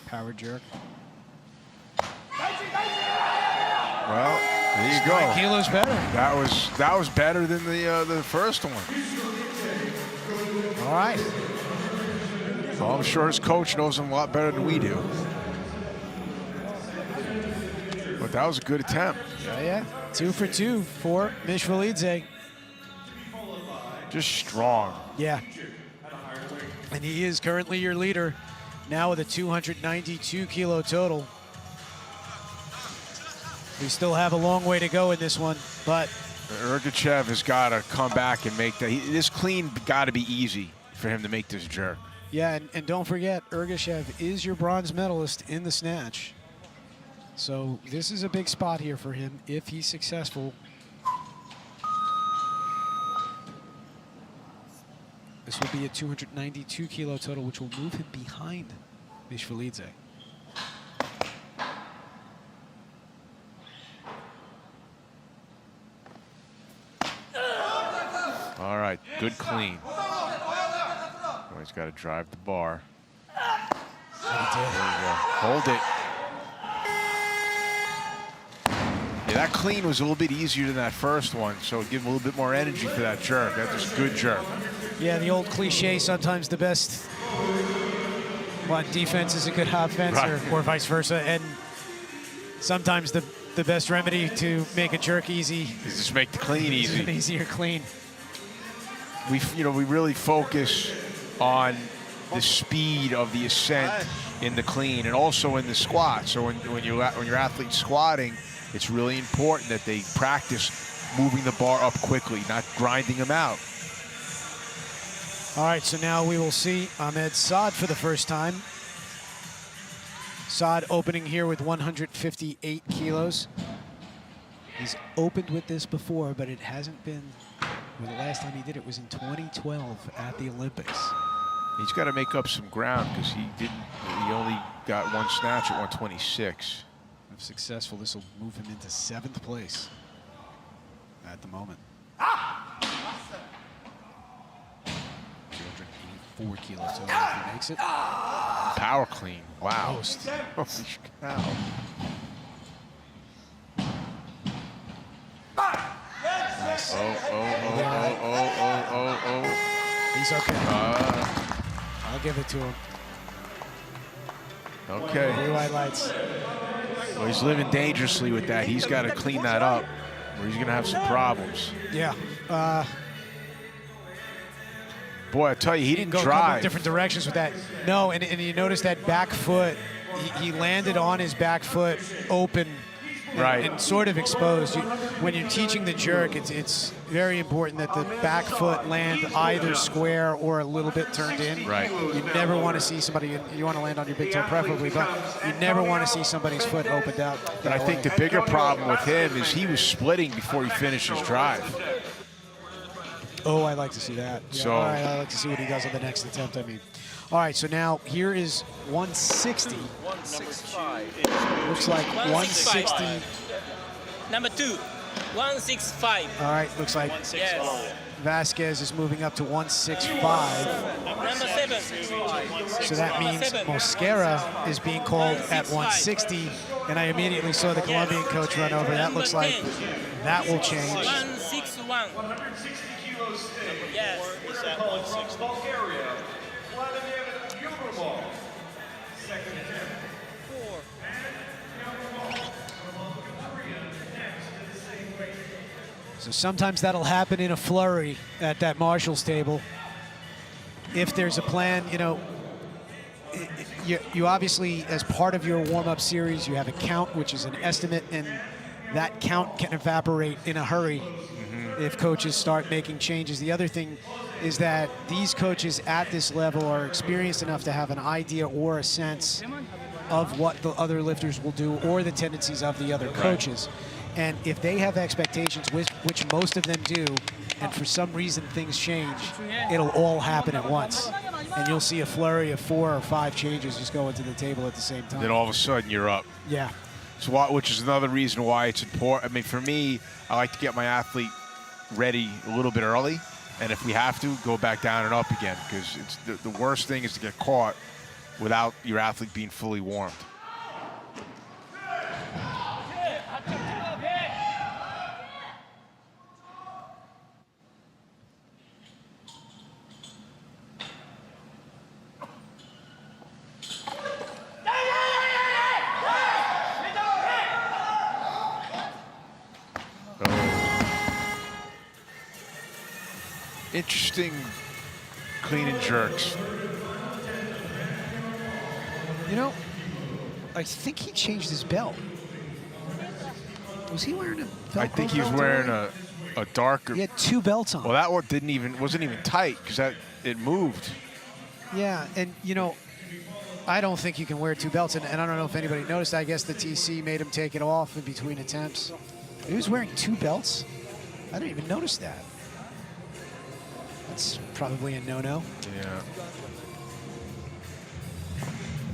Power jerk. Well, there you go. 9 kilos better. That was better than the first one. All right. Well, I'm sure his coach knows him a lot better than we do. But that was a good attempt. Yeah. 2 for 2 for Mishvilice. Just strong. Yeah. And he is currently your leader, now with a 292 kilo total. We still have a long way to go in this one, but Ergachev has got to come back and make that. This clean got to be easy for him to make this jerk. yeah, and don't forget, Ergachev is your bronze medalist in the snatch. So this is a big spot here for him if he's successful. This will be a 292 kilo total, which will move him behind Mishvilice. All right, good clean. Oh, he's got to drive the bar. He did. There you go. Hold it. Yeah, that clean was a little bit easier than that first one, so give him a little bit more energy for that jerk. That's just a good jerk. Yeah, the old cliche, sometimes the best defense is a good offense, Right. or vice versa. And sometimes the best remedy to make a jerk easy Is just make the clean is an easy. easier clean. We really focus on the speed of the ascent in the clean and also in the squat. So when your athlete's squatting, it's really important that they practice moving the bar up quickly, not grinding them out. All right, so now we will see Ahmed Saad for the first time. Saad opening here with 158 kilos. He's opened with this before, but it hasn't been, well, the last time he did it was in 2012 at the Olympics. He's got to make up some ground because he only got one snatch at 126. If successful, this will move him into 7th place at the moment. 284 kilos total if he makes it. Power clean. Wow. Post. Holy cow. Nice. Oh. He's okay. I'll give it to him. Okay. Blue white lights. Well, he's living dangerously with that. He's got to clean that up, or he's going to have some problems. Yeah. Boy, I tell you, he didn't Go a couple drive. of different directions with that. No, and you notice that back foot, he landed on his back foot open Right. and sort of exposed. When you're teaching the jerk, it's very important that the back foot land either square or a little bit turned in. Right. You never want to see somebody, you want to land on your big toe preferably, but you never want to see somebody's foot opened out. And I think the bigger problem with him is he was splitting before he finished his drive. Oh, I'd like to see that. Yeah, So- all right, I'd like to see what he does on the next attempt, I mean. All right, so now here is 160. 165. Looks like 160. Number 2. 165. All right, looks like Yes. Vasquez is moving up to 165. Number 7. So that means Mosquera is being called at 160. And I immediately saw the Colombian coach run over. That looks like that will change. 161. 160 kilos stay. Yes. From Bulgaria, Vladimir Yurumov. Second attempt. 4. So sometimes that'll happen in a flurry at that Marshall's table. If there's a plan, you know, you obviously, as part of your warm-up series, you have a count, which is an estimate, and that count can evaporate in a hurry if coaches start making changes. The other thing is that these coaches at this level are experienced enough to have an idea or a sense of what the other lifters will do or the tendencies of the other coaches. And if they have expectations, which most of them do, and for some reason things change, it'll all happen at once. And you'll see a flurry of 4 or 5 changes just going to the table at the same time. Then all of a sudden you're up. Yeah. So which is another reason why it's important. I mean, for me, I like to get my athlete ready a little bit early. And if we have to, go back down and up again. Because it's the worst thing is to get caught without your athlete being fully warmed. Interesting clean and jerks. You know, I think he changed his belt. Was he wearing a belt? I think he was wearing a darker. He had 2 belts on. Well, that one wasn't even tight because it moved. Yeah, and you know, I don't think you can wear 2 belts, and I don't know if anybody noticed. I guess the TC made him take it off in between attempts. He was wearing 2 belts. I didn't even notice that. That's probably a no-no. Yeah.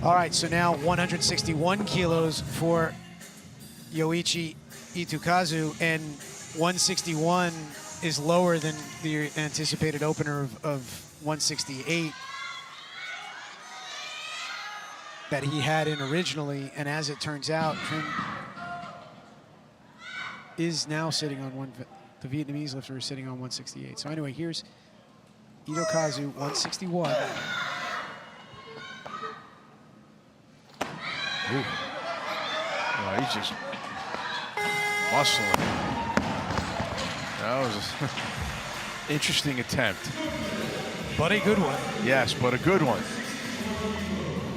All right, so now 161 kilos for Yoichi Itukazu, and 161 is lower than the anticipated opener of 168 that he had in originally, and as it turns out, Trim is now sitting on the Vietnamese lifter is sitting on 168. So anyway, here's Itukazu, 161. Ooh. Oh, he's just muscling. That was an interesting attempt. But a good one. Yes, but a good one.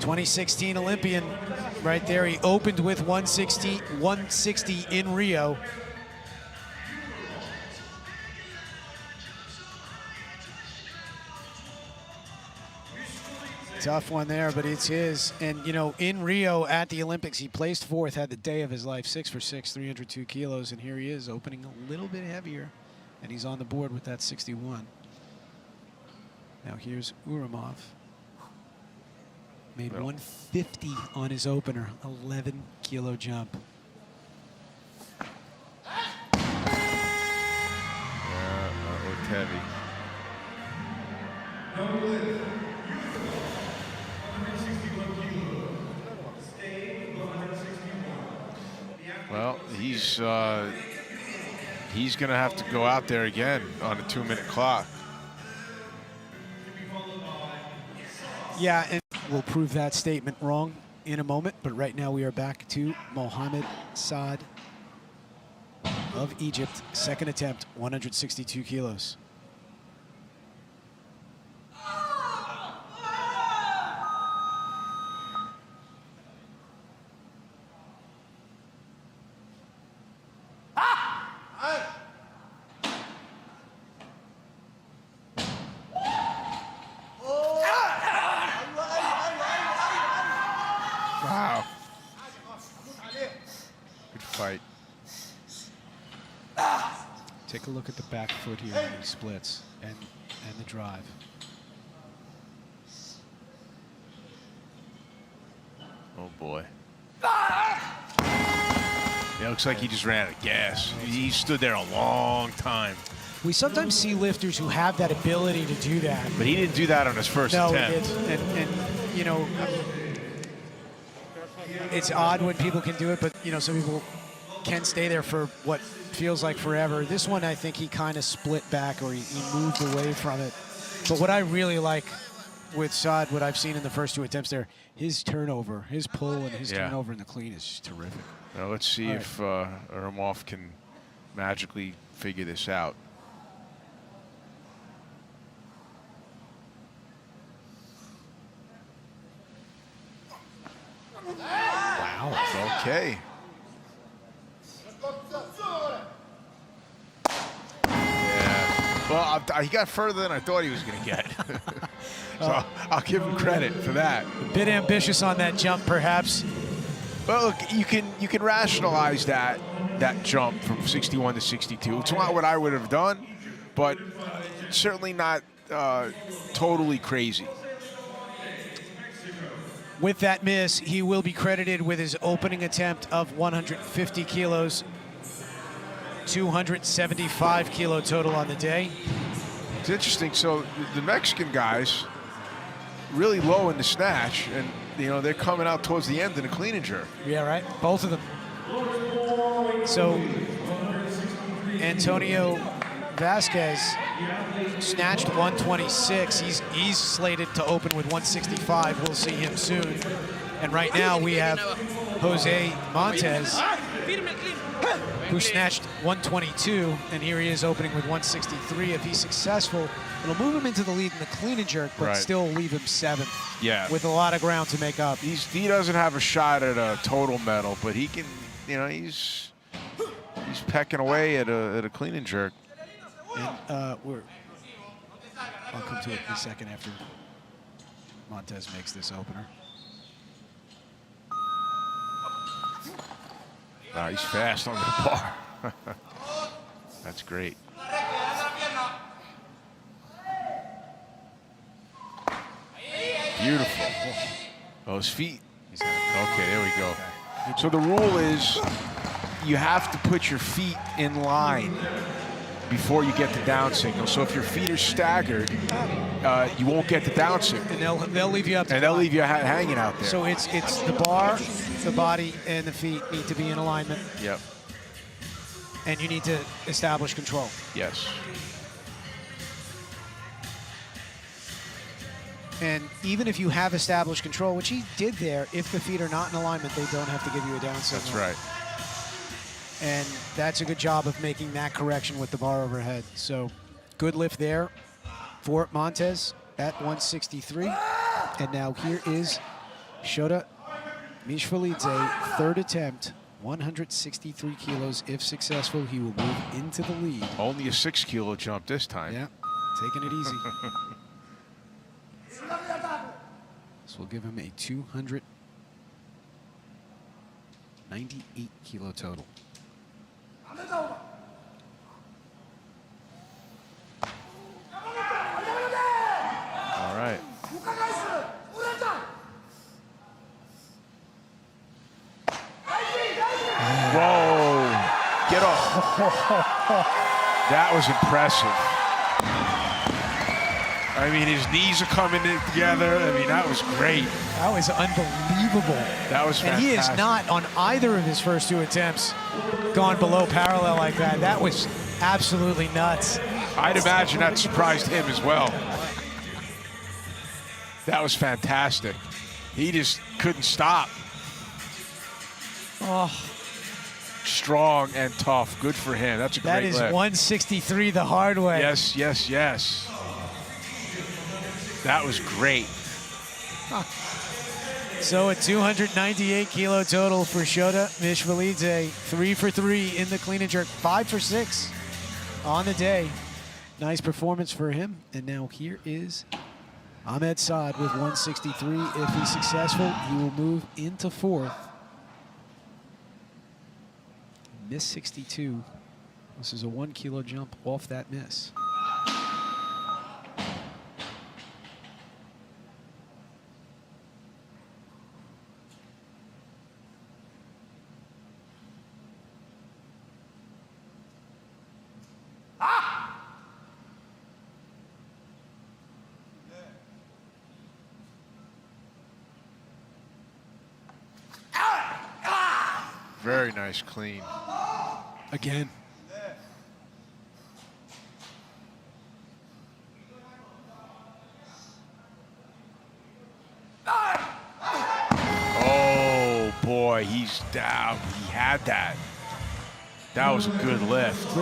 2016 Olympian right there. He opened with 160 in Rio. Tough one there, but it's his. And, you know, in Rio at the Olympics, he placed 4th, had the day of his life, 6 for 6, 302 kilos. And here he is, opening a little bit heavier. And he's on the board with that 61. Now here's Urumov. Made 150 on his opener, 11-kilo jump. Yeah, that looked heavy. Well, he's going to have to go out there again on a 2-minute clock. Yeah, and we'll prove that statement wrong in a moment, but right now we are back to Mohamed Saad of Egypt. Second attempt, 162 kilos. Wow. Good fight. Take a look at the back foot here when he splits and the drive. Oh boy. It looks like he just ran out of gas. He stood there a long time. We sometimes see lifters who have that ability to do that. But he didn't do that on his first No, attempt. he didn't. And, you know, it's odd when people can do it, but, you know, some people can stay there for what feels like forever. This one, I think he kind of split back, or he moved away from it. But what I really like with Saad, what I've seen in the first 2 attempts there, his turnover, his pull and his turnover in the clean is just terrific. Now let's see if Ermov can magically figure this out. Wow. Okay. Yeah. Well, he got further than I thought he was going to get. So I'll give him credit for that. A bit ambitious on that jump, perhaps. Well, look, you can rationalize that jump from 61 to 62. It's not what I would have done, but certainly not totally crazy. With that miss, he will be credited with his opening attempt of 150 kilos, 275 kilo total on the day. It's interesting. So the Mexican guys really low in the snatch, and you know they're coming out towards the end in the clean and jerk. Yeah, right. Both of them. So Antonio Vasquez snatched 126. He's slated to open with 165. We'll see him soon. And right now we have Jose Montez, who snatched 122, and here he is opening with 163. If he's successful, it'll move him into the lead in the clean and jerk, but still leave him 7th. Yeah. With a lot of ground to make up. He doesn't have a shot at a total medal, but he can, you know, he's pecking away at a clean and jerk. And I'll come to it in a second after Montez makes this opener. He's fast on the bar. That's great. Beautiful. Oh, his feet. Okay, there we go. So the rule is you have to put your feet in line before you get the down signal. So if your feet are staggered, you won't get the down signal. And they'll leave you up to and they'll leave you hanging out there. So it's the bar, the body, and the feet need to be in alignment. Yep. And you need to establish control. Yes. And even if you have established control, which he did there, if the feet are not in alignment, they don't have to give you a down signal. That's right. And that's a good job of making that correction with the bar overhead. So good lift there for Montez at 163. And now here is Shota Mishvalidze, 3rd attempt, 163 kilos. If successful, he will move into the lead. Only a 6 kilo jump this time. Yeah, taking it easy. This will give him a 298 kilo total. All right. Whoa. Get off. That was impressive. I mean, his knees are coming in together. I mean, that was great. That was unbelievable. That was fantastic. And he is not, on either of his first 2 attempts, gone below parallel like that. That was absolutely nuts. I'd imagine that surprised him as well. That was fantastic. He just couldn't stop. Oh. Strong and tough. Good for him. That's a great That is lift. 163 the hard way. Yes, yes, yes. That was great. So a 298 kilo total for Shota Mishvalidze. 3 for 3 in the clean and jerk. 5 for 6 on the day. Nice performance for him. And now here is Ahmed Saad with 163. If he's successful, he will move into 4th. Miss 62. This is a 1 kilo jump off that miss. Very nice clean. Again. Oh, boy, he's down. He had that. That was a good lift.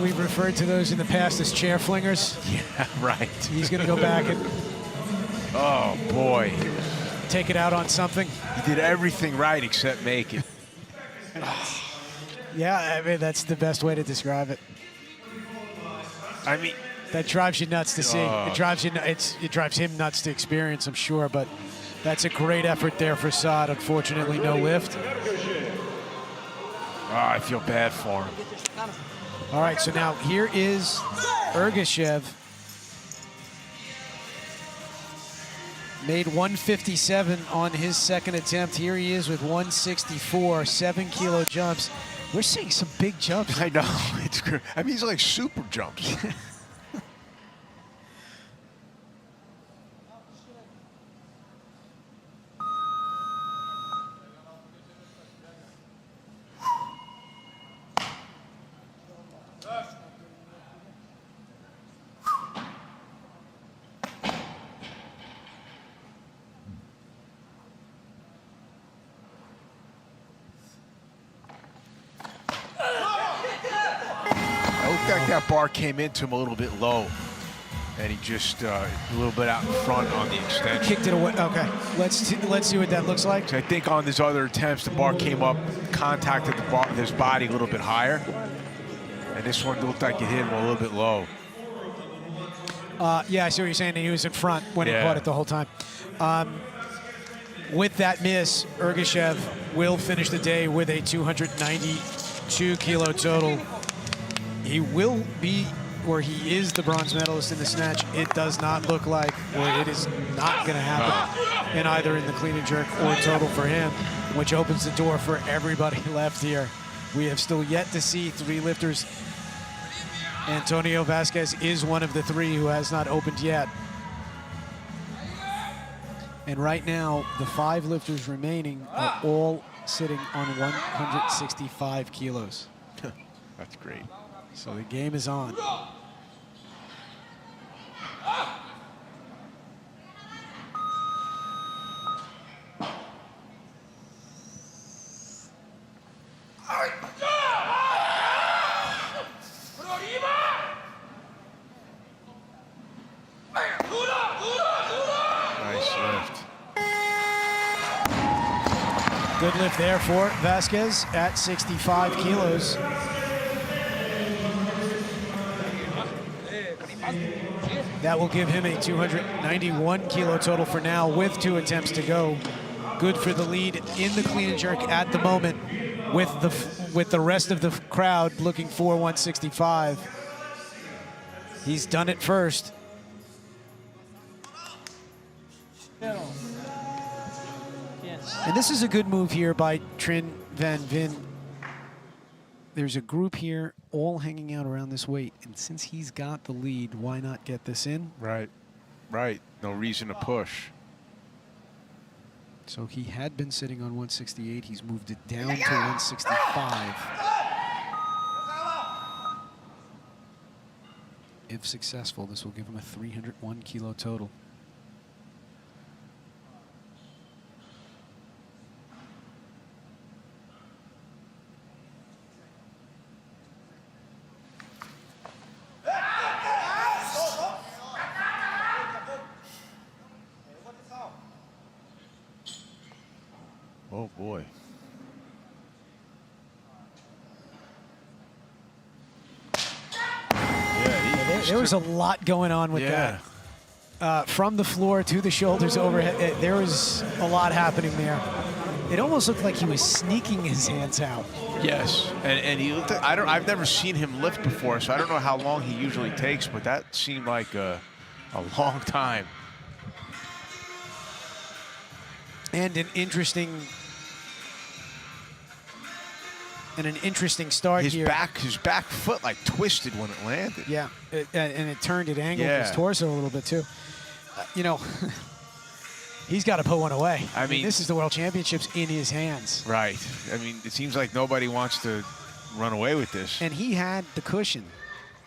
We've referred to those in the past as chair flingers. Yeah, right. He's going to go back and Oh, boy. take it out on something. He did everything right except make it. Yeah, I mean, that's the best way to describe it. I mean, That drives you nuts to see. It drives you. It drives him nuts to experience, I'm sure. But that's a great effort there for Saad. Unfortunately, no lift. I feel bad for him. All right, so now here is Ergashev. Made 157 on his second attempt. Here he is with 164, 7-kilo jumps. We're seeing some big jumps. I know. It's great. I mean, he's like super jumps. That bar came into him a little bit low, and he just a little bit out in front on the extension. Kicked it away. Okay, let's see what that looks like. So I think on his other attempts, the bar came up, contacted the bar, his body a little bit higher, and this one looked like it hit him a little bit low. Yeah, I see what you're saying. He was in front when he caught it the whole time. With that miss, Ergashev will finish the day with a 292-kilo total. He will be, or he is the bronze medalist in the snatch. It does not look like, or it is not going to happen in either in the clean and jerk or total for him, which opens the door for everybody left here. We have still yet to see 3 lifters. Antonio Vasquez is one of the 3 who has not opened yet. And right now, the 5 lifters remaining are all sitting on 165 kilos. That's great. So the game is on. Nice lift. Good lift there for Vasquez at 65 kilos. That will give him a 291-kilo total for now with 2 attempts to go. Good for the lead in the clean and jerk at the moment with the rest of the crowd looking for 165. He's done it first. And this is a good move here by Trin Van Vin. There's a group here all hanging out around this weight, and since he's got the lead, why not get this in? Right, right. No reason to push. So he had been sitting on 168. He's moved it down to 165. If successful, this will give him a 301-kilo total. Oh, boy. There was a lot going on with that. From the floor to the shoulders overhead, there was a lot happening there. It almost looked like he was sneaking his hands out. Yes, and he looked. I've never seen him lift before, so I don't know how long he usually takes, but that seemed like a long time. And an interesting start his here. His back foot like twisted when it landed. Yeah, and it turned, it angled his torso a little bit too. You know, He's got to put one away. I mean, this is the World Championships in his hands. Right. I mean, it seems like nobody wants to run away with this. And he had the cushion,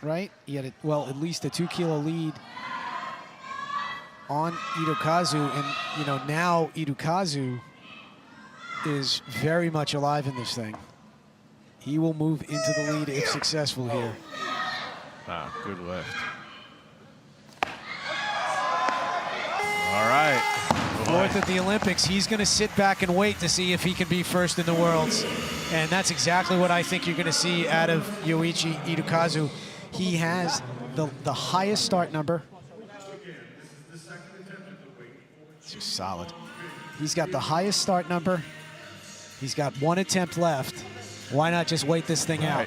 right? He had, at least a 2-kilo lead on Itokazu. And, now Itokazu is very much alive in this thing. He will move into the lead if successful here. Ah, good lift. All right. Fourth at the Olympics. He's going to sit back and wait to see if he can be first in the Worlds. And that's exactly what I think you're going to see out of Yoichi Itokazu. He has the highest start number. It's just solid. He's got the highest start number. He's got 1 attempt left. Why not just wait this thing out?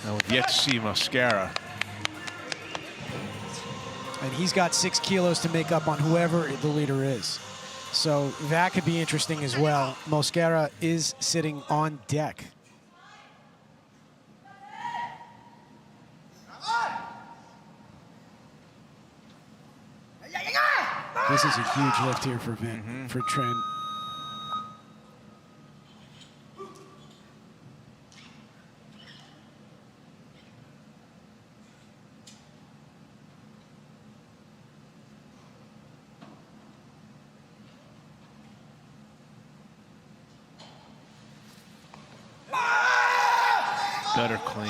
Now we've yet to see Mascara. And he's got 6 kilos to make up on whoever the leader is. So that could be interesting as well. Mosquera is sitting on deck. This is a huge lift here for for Trent. Better clean.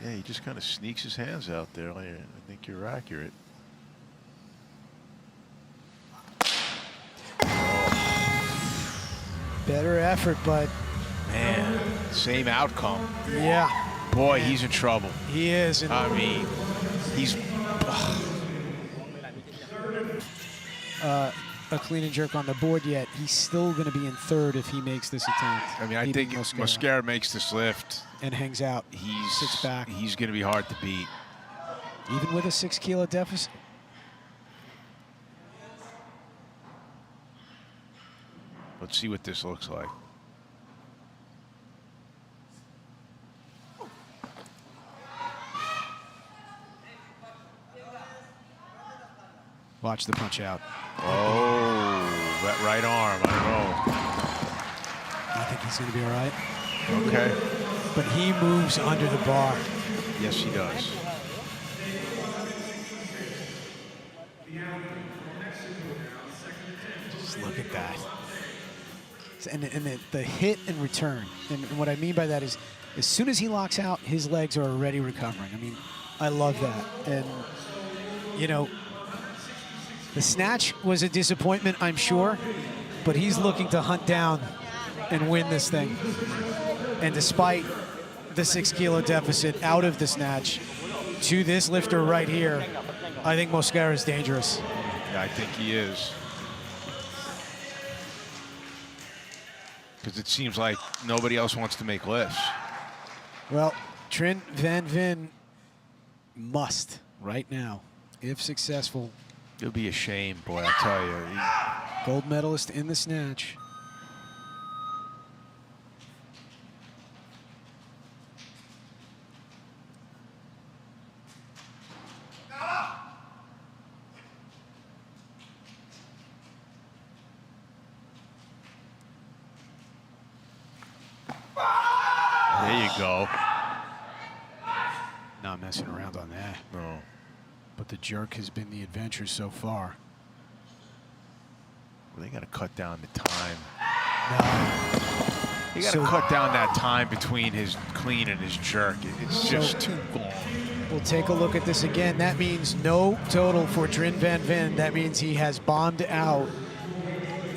Yeah, he just kind of sneaks his hands out there. I think you're accurate. Better effort, but man, same outcome. Yeah. Boy, he's in trouble. He is. I mean, he's a clean and jerk on the board yet. He's still going to be in third if he makes this attempt. I mean, I think if Mosquera makes this lift and hangs out, sits back. He's going to be hard to beat. Even with a 6-kilo deficit? Let's see what this looks like. Watch the punch out. Oh, that right arm, I don't know. I think he's going to be all right. Okay. But he moves under the bar. Yes, he does. Just look at that. And the hit and return. And what I mean by that is, as soon as he locks out, his legs are already recovering. I mean, I love that. And, you know, the snatch was a disappointment, I'm sure, but he's looking to hunt down and win this thing. And despite the 6-kilo deficit out of the snatch to this lifter right here, I think Mosquera is dangerous. Yeah, I think he is. Because it seems like nobody else wants to make lifts. Well, Trent Van Vin must right now, if successful. It'll be a shame, boy, I tell you. Gold medalist in the snatch. There you go. Not messing around on that. No. But the jerk has been the adventure so far. Well, they got to cut down the time. No. You got to cut down that time between his clean and his jerk. It's just too long. We'll take a look at this again. That means no total for Trent Van Vin. That means he has bombed out.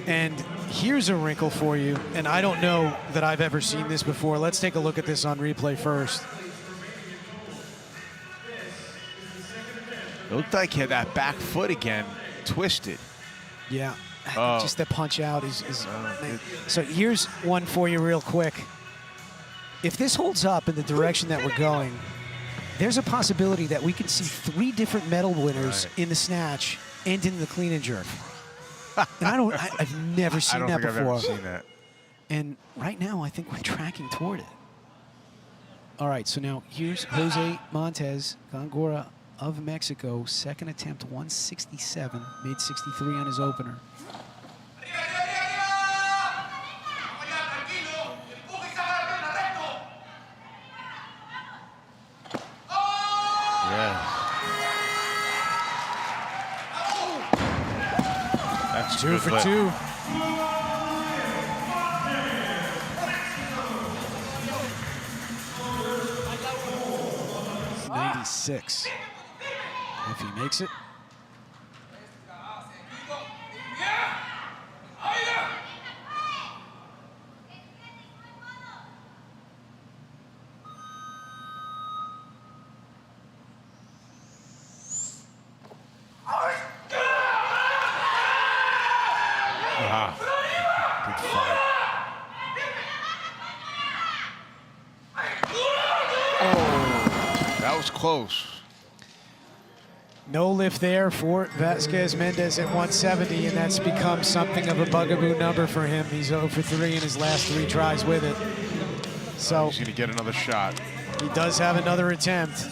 And here's a wrinkle for you. And I don't know that I've ever seen this before. Let's take a look at this on replay first. It looked like he had that back foot again twisted. Yeah. Just the punch out is so here's one for you real quick. If this holds up in the direction that we're going, there's a possibility that we could see 3 different medal winners in the snatch and in the clean and jerk. And I've never seen that before. I've never seen that. And right now, I think we're tracking toward it. All right, so now here's Jose Montez, Gongora of Mexico. Second attempt, 167. Made 63 on his opener. Yeah. That's Two for two. 96. If he makes it. Good fight. Oh, that was close. No lift there for Vasquez Mendez at 170, and that's become something of a bugaboo number for him. He's 0 for 3 in his last 3 tries with it. So He's going to get another shot. he does have another attempt.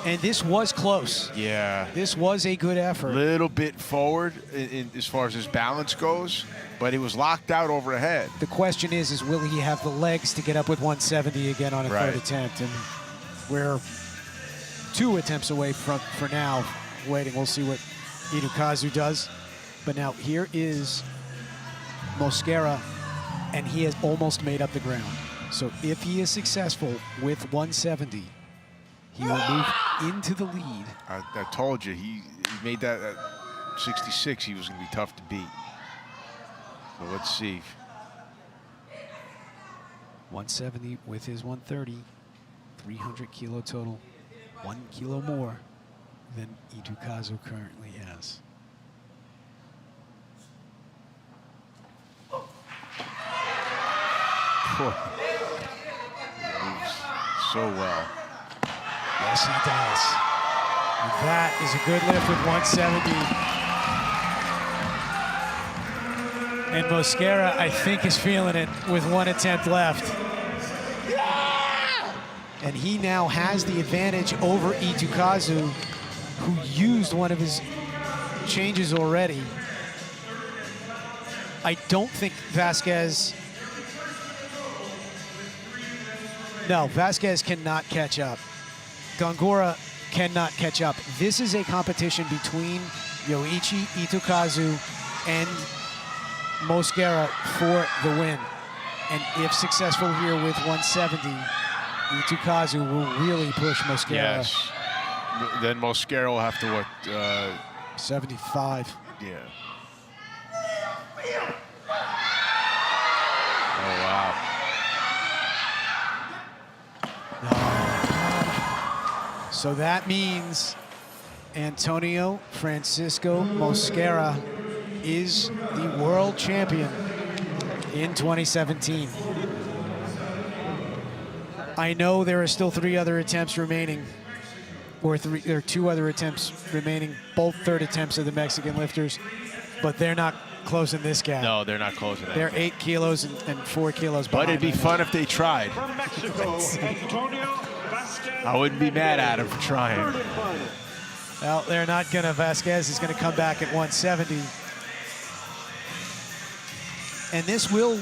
And this was close. Yeah. This was a good effort. Little bit forward as far as his balance goes, but he was locked out overhead. The question is will he have the legs to get up with 170 again on a Right. third attempt? And we're 2 attempts away from, for now, waiting. We'll see what Itukazu does. But now here is Mosquera, and he has almost made up the ground. So if he is successful with 170, he will move into the lead. I told you, he made that at 66. He was going to be tough to beat. So let's see. 170 with his 130, 300 kilo total, 1 kilo more than Itukazu currently has. He moves so well. Yes, he does. And that is a good lift with 170. And Mosquera, I think, is feeling it with 1 attempt left. And he now has the advantage over Itukazu, who used one of his changes already. I don't think Vasquez... No, Vasquez cannot catch up. Gongora cannot catch up. This is a competition between Yoichi Itukazu and Mosquera for the win. And if successful here with 170, Itukazu will really push Mosquera. Yes. Then Mosquera will have to, 75. Yeah. Oh, wow. So that means Antonio Francisco Mosquera is the world champion in 2017. I know there are still 3 other attempts remaining, or 2 other attempts remaining, both third attempts of the Mexican lifters, but they're not closing this gap. No, they're not closing that. They're 8 kilos and 4 kilos behind. But it'd be fun if they tried. From Mexico, Antonio Vasquez. I wouldn't be mad at him for trying. Well, they're not gonna. Vasquez is gonna come back at 170. And this will,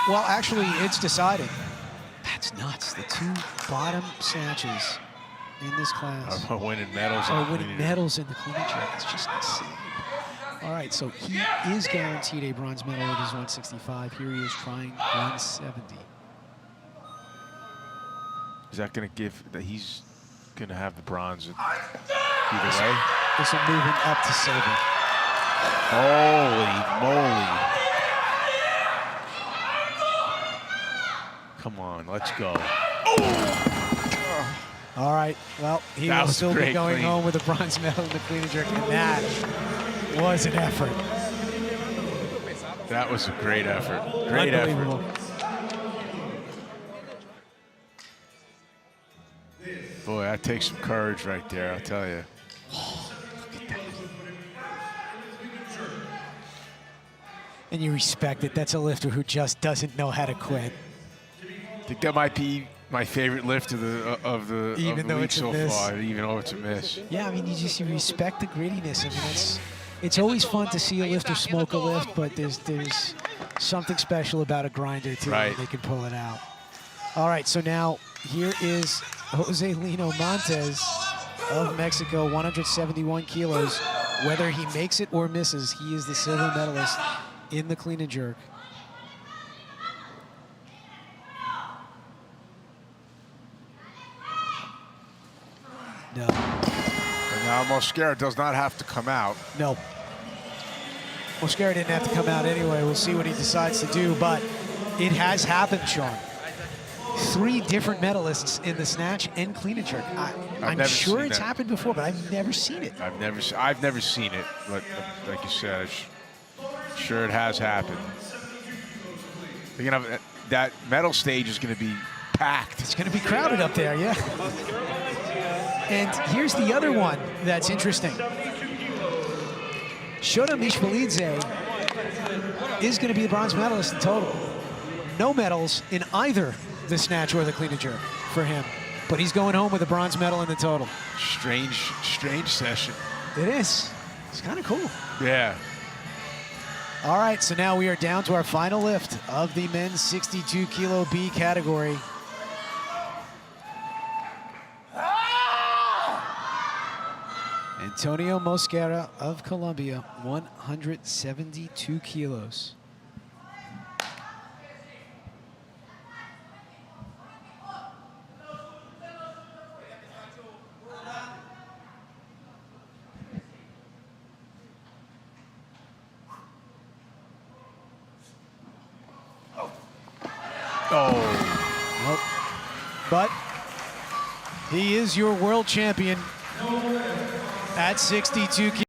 well, actually, it's decided. That's nuts. The 2 bottom snatches in this class I'm winning medals. are winning medals in the clean and jerk. It's just insane. All right, so he is guaranteed a bronze medal at his 165. Here he is trying 170. Is that going to give that he's going to have the bronze either way? This will move him up to silver. Holy moly. Come on, let's go. All right, well, he That will was still be great going clean. home with a bronze medal in the clean and jerk, and that was an effort. That was a great effort. Great effort. Unbelievable. Boy, that takes some courage right there, I'll tell you. And you respect it. That's a lifter who just doesn't know how to quit. I think that might be my favorite lift of the Even though week it's a so miss. far, even though it's a miss. Yeah, I mean, you respect the grittiness. I mean, it's always fun to see a lifter smoke a lift, but there's something special about a grinder too. Right. They can pull it out. All right, so now here is Jose Lino Montes of Mexico, 171 kilos. Whether he makes it or misses, he is the silver medalist in the clean and jerk. No. And now Mosquera does not have to come out. No. Mosquera didn't have to come out anyway. We'll see what he decides to do, but it has happened, Sean. 3 different medalists in the snatch and clean and jerk. I'm never sure seen it's that. happened before, but I've never seen it. I've never seen it, but like you said, sure it has happened. You're gonna have, that medal stage is going to be packed. It's going to be crowded up there, yeah. And here's the other one that's interesting. Shota Mishvalidze is going to be the bronze medalist in total. No medals in either the snatch or the clean and jerk for him. But he's going home with a bronze medal in the total. Strange session. It is. It's kind of cool. Yeah. All right, so now we are down to our final lift of the men's 62 kilo B category. Antonio Mosquera of Colombia, 172 kilos. Oh. Nope. But he is your world champion at 62 kilos.